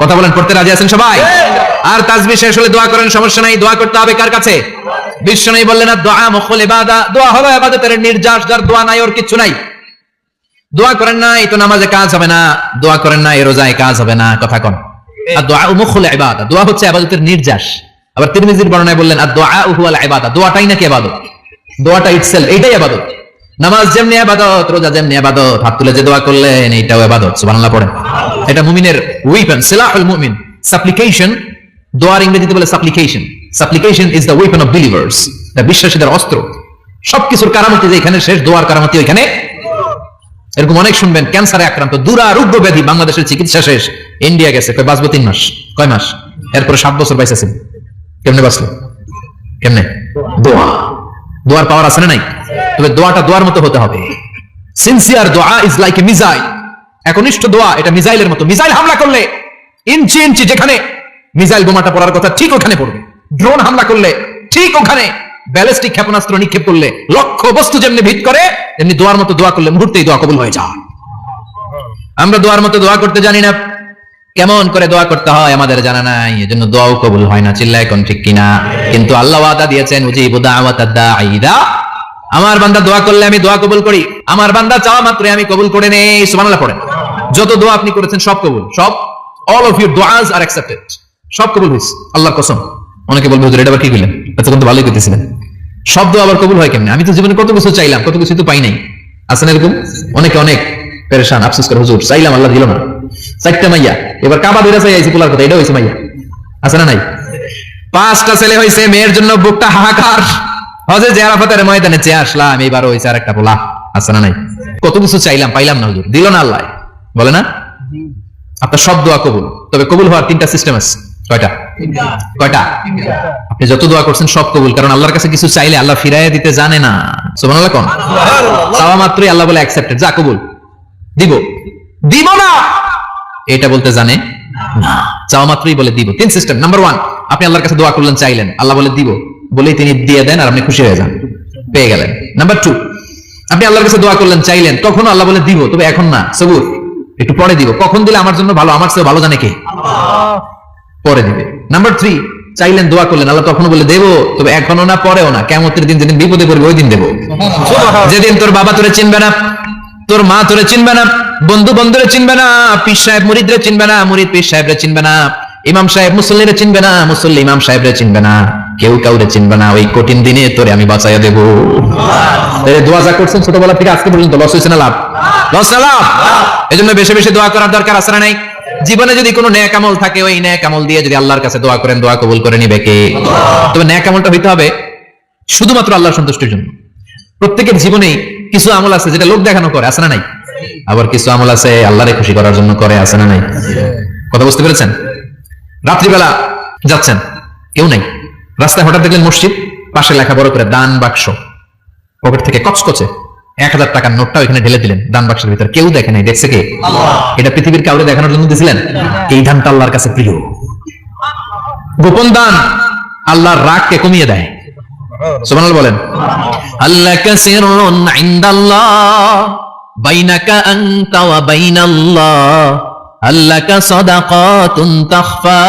কথা বলেন, পড়তে রাজি আছেন সবাই? আর তাসবিহ শেষ হলে দোয়া করেন, সমস্যা নাই। দোয়া করতে হবে কার কাছে? বিশ্বনবী বললেন না দোয়া মুখুল ইবাদা, দোয়া হলো ইবাদতের নির্যাস, যার দোয়া নাই ওর কিছু নাই। দোয়া করেন না এই তো নামাজে কাজ হবে না, দোয়া করেন না এই রোজায় কাজ হবে না। কথা কোন? আর দোয়া মুখুল ইবাদা, দোয়া হচ্ছে ইবাদতের নির্যাস। আবার তিরমিজির বর্ণনায় বললেন আর দোয়া হুয়াল ইবাদা, দোয়াটাই নাকি ইবাদত, দোয়াটা ইটসেলফ এইটাই ইবাদত। নামাজ যেমনি ইবাদত, রোজা যেমনি ইবাদত, হাত তুলে যে দোয়া করলেন এইটাও ইবাদত। সুবহানাল্লাহ পড়েন। এটা মুমিনের ওয়েপন, সিলাহুল মুমিন। সাপ্লিকেশন, দোয়ার ইংরেজিতে বলে সাপ্লিকেশন। সাপ্লিকেশন is the weapon of believers, এটা বিশ্বাসীদের অস্ত্র। সবকিছুর কারামতি যেখানে শেষ, দোয়ার কারামতি ওইখানে। এরকম অনেক শুনবেন, ক্যান্সারে আক্রান্ত, দুরারোগ্য ব্যাধি, বাংলাদেশের চিকিৎসা শেষ, ইন্ডিয়া গেছে, কয় বাঁচবো 3 মাস। কয় মাস? এরপরে 7 বছর বাইসেছে। কেমনে বাঁচলো? কেমনে? দোয়া। দোয়ার পাওয়ার আছে না নাই? তবে দোয়াটা দোয়ার মতো হতে হবে। সিনসিয়ার দোয়া ইজ লাইক এ মিসাইল। একনিষ্ঠ দোয়া এটা মিসাইলের মতো। মিসাইল হামলা করলে ইঞ্চি ইঞ্চি যেখানে মিসাইল বোমাটা পড়ার কথা ঠিক ওখানে পড়বে। ড্রোন হামলা করলে ঠিক ওখানে, ব্যালিস্টিক ক্ষেপণাস্ত্র নিক্ষেপ করলে লক্ষ্য বস্তু যেমনি ভিত করে, এমনি দোয়ার মতো দোয়া করলে মুহূর্তেই দোয়া কবুল হয়ে যায়। আমরা দোয়ার মতো দোয়া করতে জানি না, কেমন করে দোয়া করতে হয় আমাদের জানা নাই, এজন্য দোয়াও কবুল হয় না। চিল্লায় কোন ঠিক কিনা? কিন্তু আল্লাহ ওয়াদা দিয়েছেন উজিবু দাওয়াতাদ দাঈ ইযা, আমার বান্দা দোয়া করলে আমি দোয়া কবুল করি, আমার বান্দা চাওয়া মাত্রই আমি কবুল করে নেই। সুবহানাল্লাহ পড়েন। যত দোয়া আপনি করেছেন সব কবুল, সব, অল অফ ইউর দোয়াস আর অ্যাকসেপ্টেড, সব কবুল হয়েছে আল্লাহর কসম। অনেকে বলবে হুজুর এটা আবার কি কইলেন, এতক্ষণ তো ভালোই করতেছিলেন, সব দোয়া আবার কবুল হয় কেমনে? আমি তো জীবনে কত কিছু চাইলাম, কত কিছু তো পাই নাই। আছে না এরকম? অনেকে অনেক পেরেশান, আফসোস করে হুজুর চাইলাম আল্লাহ দিল না। 4টা মাইয়া, এবার কাবা ধরে চাই আইছি পোলার কথা, এটা হয়েছে মাইয়া। আছে না নাই? 5টা ছেলে হয়েছে, মেয়ের জন্য বুকটা হাহাকার। হজে যে আরাফাতের ময়দানে চেয়ে আসলাম, এইবার হয়েছে আর একটা পোলা। আছে না নাই? কত কিছু চাইলাম, পাইলাম না, হুজুর দিল না আল্লাহ। বলে না আপনার সব দোয়া কবুল, তবে কবুল হওয়ার 3টা সিস্টেম আছে। কয়টা? কয়টা? আপনি যত দোয়া করছেন সব কবুল, কারণ আল্লাহর কাছে কিছু চাইলে আল্লাহ ফিরাইয়া দিতে জানে না। সুবহানাল্লাহ কোন? চাওয়া মাত্রই আল্লাহ বলে অ্যাকসেপ্টেড, যা কবুল, দিব দিব না এটা বলতে জানে না, চাওয়া মাত্রই বলে দিব। তিন সিস্টেম। নাম্বার 1, আপনি আল্লাহর কাছে দোয়া করলেন, চাইলেন, আল্লাহ বলে দিব, বলেই তিনি দিয়ে দেন আর আপনি খুশি হয়ে যান, পেয়ে গেলেন। নাম্বার 2, আপনি আল্লাহর কাছে দোয়া করলেন, চাইলেন, তখন আল্লাহ বলে দিব, তবে এখন না, সবুর, একটু পরে দিব। কখন দিলে আমার জন্য ভালো, আমার চেয়ে ভালো জানে কে? পরে দিবে। নাম্বার 3, চাইলেন, দোয়া করলেন, আল্লাহ তখনও বলে দেবো, তবে এখনো না, পরেও না, কিয়ামতের দিন যেদিন বিপদে পড়বে ওই দিন দেবো। যেদিন তোর বাবা তোরে চিনবে না, তোর মা তোরে চিনবে না, বন্ধু বন্ধুরে চিনবে না, পীর সাহেব মুরিদরে চিনবে না, মুরিদ পীর সাহেবরে চিনবে না, ইমাম সাহেব মুসল্লিরে চিনবে না, মুসল্লি ইমাম সাহেবরে চিনবে না, কেউ কাউরে চিনবে না। ওই কঠিন দিনে তোরে আমি বাঁচাইয়া দেবো। দোয়া যা করছেন ছোটবেলা থেকে আজকে পর্যন্ত, লস হয়েছে না লাভ? লস না লাভ? এজন্য বেশি বেশি দোয়া করার দরকার আছে না নাই? জীবনে যদি কোনো নেক আমল থাকে, ওই নেক আমল দিয়ে যদি আল্লাহর কাছে দোয়া করেন, দোয়া কবুল করে নিবে কে? তবে নেক আমলটা হইতে হবে শুধুমাত্র আল্লাহর সন্তুষ্টির জন্য। প্রত্যেকের জীবনেই কিছু আমল আছে যেটা লোক দেখানো করে, আছে না নাই? আবার কিছু আমল আছে আল্লাহরে খুশি করার জন্য করে, আছে না নাই? কথা বুঝতে পেরেছেন? রাত্রিবেলা যাচ্ছেন, কেউ নাই, রাস্তায় হঠাৎ দেখলেন মসজিদ, পাশে লেখা বড় করে দান বাক্স, পকেট থেকে কচকচে 1000 টাকার নোটটা ওইখানে ঢেলে দিলেন দান বাক্সের ভিতরে, কেউ দেখে নাই, দেখছে কে? এটা পৃথিবীর কাউরে দেখানোর জন্য দিছিলেন? এই দানটা আল্লাহর কাছে প্রিয়। গোপন দান আল্লাহর রাগকে কমিয়ে দেয়। সুবহানাল্লাহ বলেন। আল্লাকা সিররুন ইনদাল্লাহ বাইনাকা আনতা ওয়া বাইনাল্লাহ, আল্লাকা সাদাকাতুন তাখফা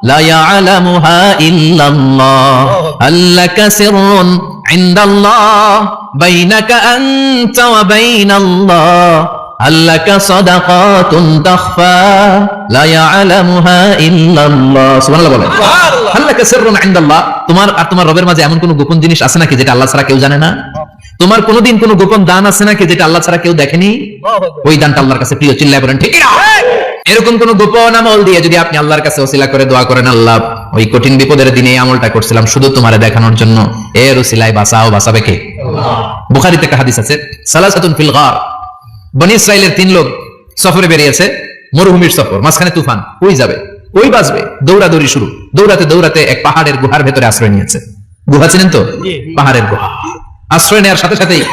লা ইয়ালামুহা ইল্লাল্লাহ, আল্লাকা সিররুন ইনদাল্লাহ বাইনাকা আনতা ওয়া বাইনাল্লাহ, আল্লাকা সাদাকাতুন তাখফা লা ইয়ালামুহা ইল্লাল্লাহ। সুবহানাল্লাহ বলেন। আল্লাকা সিররুন ইনদাল্লাহ, তোমার আর তোমার রবের মাঝে এমন কোন গোপন জিনিস আছে নাকি যেটা আল্লাহ ছাড়া কেউ জানে না? তোমার কোনোদিন কোনো গোপন দান আছে নাকি যেটা আল্লাহ ছাড়া কেউ দেখেনি? ওই দানটা আল্লাহর কাছে প্রিয়। চিল্লায় বলেন ঠিক না? এরকম কোন গোপন আমল দিয়ে যদি আপনি আল্লাহর কাছে ওসিলা করে দোয়া করেন, আল্লাহ ওই কঠিন বিপদের দিনে এই আমলটা করছিলাম শুধু তোমারে দেখানোর জন্য, এর ওসিলায় বাঁচাও, বাঁচাবে কে? বুখারীতে একটা হাদিস আছে, সালাসাতুন ফিল গার, বনি ইসরাইলের 3 লোক সফরে বেরিয়েছে, মরুভূমির সফর, মাঝখানে তুফান, ওই যাবে, ওই বাঁচবে, দৌড়াদৌড়ি শুরু, দৌড়াতে দৌড়াতে এক পাহাড়ের গুহার ভেতরে আশ্রয় নিয়েছে। গুহা চিনেন তো? পাহাড়ের গুহা। আশ্রয় নেওয়ার সাথে সাথেই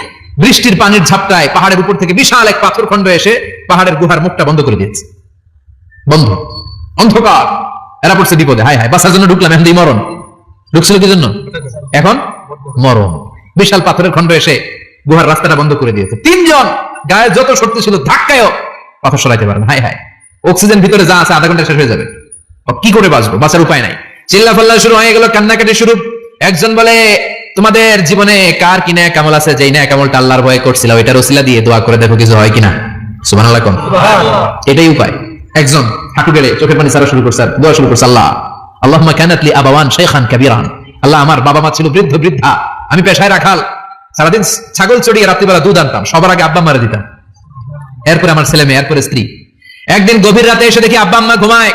বৃষ্টির পানির ঝাপটায় পাহাড়ের উপর থেকে বিশাল এক পাথর খন্ড এসে পাহাড়ের গুহার মুখটা বন্ধ করে দিয়েছে। বন্ধ, অন্ধকার, এরা পড়ছে বিপদে, হায় হায়, বাঁচার জন্য ঢুকলাম, এখন মরণ। ঢুকছিল কি জন্য? এখন মরণ। বিশাল পাথরের খন্ড এসে গুহার রাস্তাটা বন্ধ করে দিয়েছে। 3 জন গায়ে যত শক্তি ছিল ধাক্কায়ও পাথর সরাইতে পারে না। হায় হায়, অক্সিজেন ভিতরে যা আছে আধা ঘন্টা শেষ হয়ে যাবে, কি করে বাঁচবো? বাঁচার উপায় নাই। চিল্লা ফাল্লা শুরু হয়ে গেল, কান্নাকাটি শুরু। একজন বলে, তোমাদের জীবনে কার কি নেক আমল আছে, যেই নেক আমলটা আল্লাহর ভয়ে করছিল, ওইটার ওসিলা দিয়ে দোয়া করে দেখো কিছু হয় কিনা। সুবহানাল্লাহ কোন? এটাই উপায়। একজন হাঁটু গেড়ে চোখের পানি ছাড়া শুরু করছে, দোয়া শুরু করছে, আল্লাহ আল্লাহুম্মা কানাত লি আবাওয়ান শাইখান কাবীরান, আল্লাহ আমার বাবা মা ছিল বৃদ্ধ বৃদ্ধা, আমি পেশায় রাখাল, সারাদিন ছাগল চড়িয়ে রাত্রিবেলা দুধ আনতাম, সবার আগে আব্বা মারে দিতাম, এরপরে আমার ছেলে মেয়ে, এরপরে স্ত্রী। একদিন গভীর রাতে এসে দেখি আব্বা আম্মা ঘুমায়,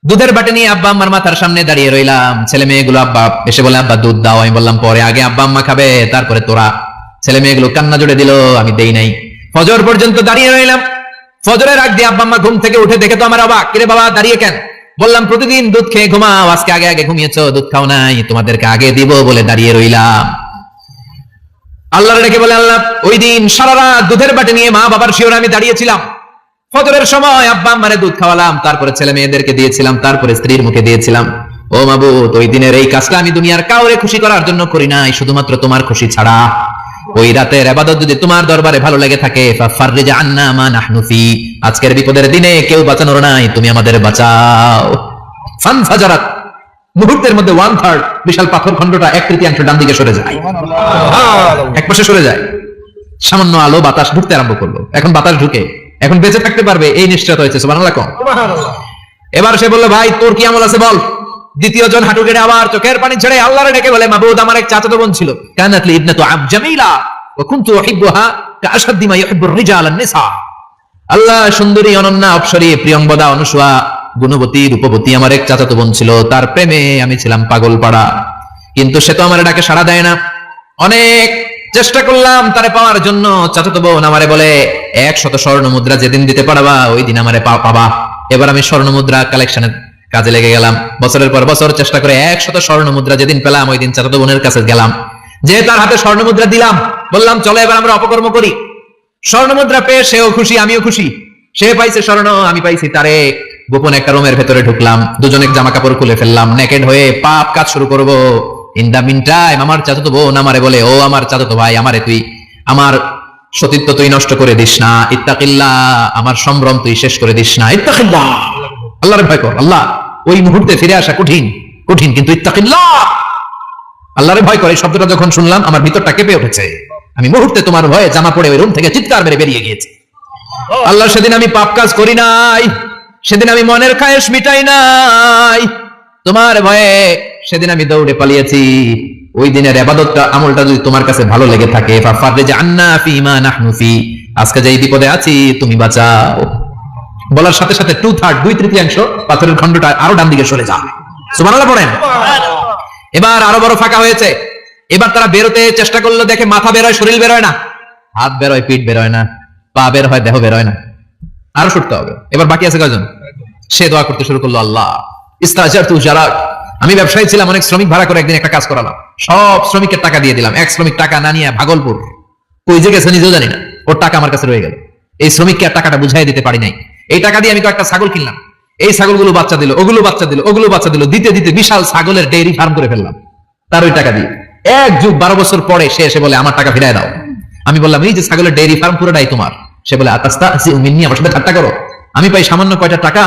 দুধের বাটি নিয়ে আব্বা আম্মার মাথার সামনে দাঁড়িয়ে রইলাম। ছেলে মেয়েগুলো আব্বা এসে বলে, আব্বা দুধ দাও। আমি বললাম পরে, আগে আব্বা আম্মা খাবে, তারপরে তোরা। ছেলে মেয়েগুলো কান্না জুড়ে দিল, আমি দেই নাই। ফজর পর্যন্ত দাঁড়িয়ে রইলাম। ফজরের আগ দিয়ে আব্বা আম্মা ঘুম থেকে উঠে দেখে তো আমার অবাক, কিরে বাবা দাঁড়িয়ে কেন? বললাম প্রতিদিন দুধ খেয়ে ঘুমাও, আজকে আগে আগে ঘুমিয়েছো, দুধ খাও নাই, তোমাদেরকে আগে দিব বলে দাঁড়িয়ে রইলাম। আল্লাহর ডেকে বলে, আল্লাহ ওই দিন সারা রাত দুধের বাটি নিয়ে মা বাবার শিওরে আমি দাঁড়িয়েছিলাম, ফজরের সময় আব্বা আম্মারে দুধ খাওয়ালাম, তারপরে ছেলে মেয়েদেরকে দিয়েছিলাম, তারপরে স্ত্রীর মুখে দিয়েছিলাম। ও মাবুদ, ওই দিনের এই কাজটা আমি দুনিয়ার কাউরে খুশি করার জন্য করি নাই, শুধুমাত্র তোমার খুশি ছাড়া। ওই রাতের ইবাদত যদি তোমার দরবারে ভালো লেগে থাকে, ফাফাররিজ আন্না মা নাহনু ফি, আজকের বিপদের দিনে কেউ বাঁচানোর নাই, তুমি আমাদের বাঁচাও। ফানফাজারাত, মুহূর্তের মধ্যে 1/3 বিশাল পাথর খণ্ডটা 1/3 ডান দিকে সরে যায়, একপাশে সরে যায়। সামান্য আলো বাতাস ঢুকতে আরম্ভ করলো। এখন বাতাস ঢুকে এখন বেঁচে থাকতে পারবে এই নিশ্চয়তা হয়েছে। সুবহানাল্লাহ। এবার সে বলল, ভাই তোর কি আমল আছে বল। দ্বিতীয় জন হাঁটু গেড়ে আবার চোখের পানি ছেড়ে আল্লাহরে ডেকে বলে, মাবুদ আমার এক চাচাতো বোন ছিল, কানাত লি ইবনাতু আব জামিলা ওয়া কুনতু উহিব্বুহা কাআশাদ্দি মা ইউহিব্বুর রিজাল আন-নিসা। আল্লাহ সুন্দরী, অনন্যা, অপসরী, প্রিয়ংবদা, অনুসুয়া, গুণবতী, রূপবতী আমার এক চাচাতো বোন ছিল, তার প্রেমে আমি ছিলাম পাগল পাড়া, কিন্তু সে তো আমার ডাকে সাড়া দেয় না। অনেক চেষ্টা করলাম তারে পাওয়ার জন্য। চাচাতো বোন আমারে বলে, 100 স্বর্ণ মুদ্রা যেদিন দিতে পারবা ওই দিন আমারে পাবা। এবার আমি স্বর্ণ মুদ্রা কালেকশনের কাজে লেগে গেলাম। বছরের পর বছর চেষ্টা করে 100 স্বর্ণ মুদ্রা যেদিন পেলাম ওই দিন চাচাতো বোনের কাছে গেলাম, যে তার হাতে স্বর্ণ মুদ্রা দিলাম, বললাম চলো এবার আমরা অপকর্ম করি। স্বর্ণ মুদ্রা পেয়ে সেও খুশি, আমিও খুশি। সে পাইছে স্বর্ণ, আমি পাইছি তারে। গোপন একটা রুমের ভেতরে ঢুকলাম, দুজনে জামা কাপড় খুলে ফেললাম, নেকেড হয়ে পাপ কাজ শুরু করব। ইন দা মিন টাইম আমার চাচাতো বোন আমারে বলে, ও আমার চাচাতো ভাই, আমারে তুই আমার সতীত্ব তুই নষ্ট করে দিস না, ইত্তাকিল্লাহ, আমার সম্ভ্রম তুই শেষ করে দিস না, ইত্তাকিল্লাহ, আল্লাহর ভয় কর। আল্লাহ, ওই মুহূর্তে ফিরে আসা কঠিন কঠিন, কিন্তু ইত্তাকিল্লাহ, আল্লাহর ভয় করে। এই শব্দটা যখন শুনলাম আমার ভিতরটা কেঁপে উঠেছে। আমি মুহূর্তে তোমার ভয়ে জামা পড়ে ওই রুম থেকে চিৎকার মেরে বেরিয়ে গিয়েছি। আল্লাহ, সেদিন আমি পাপ কাজ করি নাই, সেদিন আমি মনের খায়েশ মিটাই নাই, তোমার ভয়ে সেদিন আমি দৌড়ে পালিয়েছি। ওই দিনের ইবাদতটা আমলটা যদি তোমার কাছে ভালো লেগে থাকে, ফাফাররিজ আন্না ফিমা নাহনু ফি, আজকে যে এই বিপদে আছি তুমি বাঁচাও। বলার সাথে সাথে 2/3 2/3 পাথরের খণ্ডটা আরো ডান দিকে সরে যায়। সুবহানাল্লাহ পড়েন। এবার আরো বড় ফাঁকা হয়েছে। এবার তারা বেরোতে চেষ্টা করলো, দেখে মাথা বের হয়, শরীর বের হয় না, হাত বের হয়, পিঠ বের হয় না, পা বের হয়, দেহ বের হয় না, আরো ছুটতে হবে। এবার বাকি আছে কয়জন? সে দোয়া করতে শুরু করলো, আল্লাহ ইস্তাজারতু জারাক, আমি ব্যবসায়ী ছিলাম, অনেক শ্রমিক ভাড়া করে একদিন একটা কাজ করালাম, সব শ্রমিকের টাকা দিয়ে দিলাম। এক শ্রমিক টাকা না নিয়ে ভাগলপুর কই যে গেছে নিজেও জানি না, ওর টাকা আমার কাছে রয়ে গেল। এই শ্রমিককে আর টাকাটা বুঝাই দিতে পারি নাই। এই টাকা দিয়ে আমি কয়েকটা ছাগল কিনলাম, এই ছাগলগুলো বাচ্চা দিল, ওগুলো বাচ্চা দিল, ওগুলো বাচ্চা দিল, দিতে দিতে বিশাল ছাগলের ডেইরি ফার্ম করে ফেললাম তার ওই টাকা দিয়ে। 1 যুগ 12 বছর পরে সে এসে বলে, আমার টাকা ফিরায় দাও। আমি বললাম, এই যে ছাগলের ডেইরি ফার্ম পুরোটাই তোমার। সে বলে, আতাস্তাহজিউ মিন্নী, আমার সাথে ঠাট্টা করো? আমি পাই সামান্য কয়টা টাকা,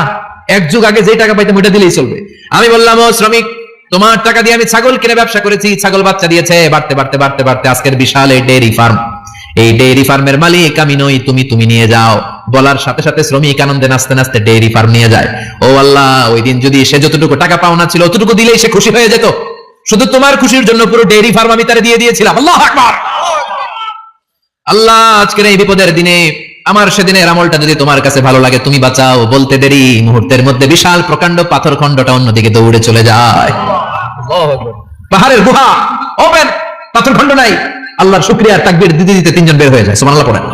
1 যুগ আগে যে টাকা পাইতাম ওইটা দিলেই চলবে। আমি বললাম, ও শ্রমিক, তোমার টাকা দিয়ে আমি ছাগল কিনে ব্যবসা করেছি, ছাগল বাচ্চা দিয়েছে, বাড়তে বাড়তে বাড়তে বাড়তে আজকের বিশাল এই ডেইরি ফার্ম, এই ডেইরি ফার্মের মালিক আমি নই, তুমি নিয়ে যাও। বলার সাথে সাথে শ্রমিক আনন্দে নাচতে নাচতে ডেইরি ফার্ম নিয়ে যায়। ও আল্লাহ, ওই দিন যদি সে যতটুকু টাকা পাওনা ছিল অতটুকু দিলেই সে খুশি হয়ে যেত। শুধু তোমার খুশির জন্য পুরো ডেইরি ফার্ম আমি তারে দিয়ে দিয়েছিলাম। আল্লাহু আকবার। আল্লাহ, আজকের এই বিপদের দিনে আমার সেদিনের আমলটা যদি তোমার কাছে ভালো লাগে তুমি বাঁচাও। বলতে দেরি, মুহূর্তের মধ্যে বিশাল প্রকাণ্ড পাথর খণ্ডটা অন্যদিকে দৌড়ে চলে যায়। পাহাড়ের গুহা ওপেন, পাথর খণ্ড নাই। আল্লাহর শুকরিয়া তাকবীর দিতে দিতে 3 জন বের হয়ে যায়। সুবহানাল্লাহ পড়েন।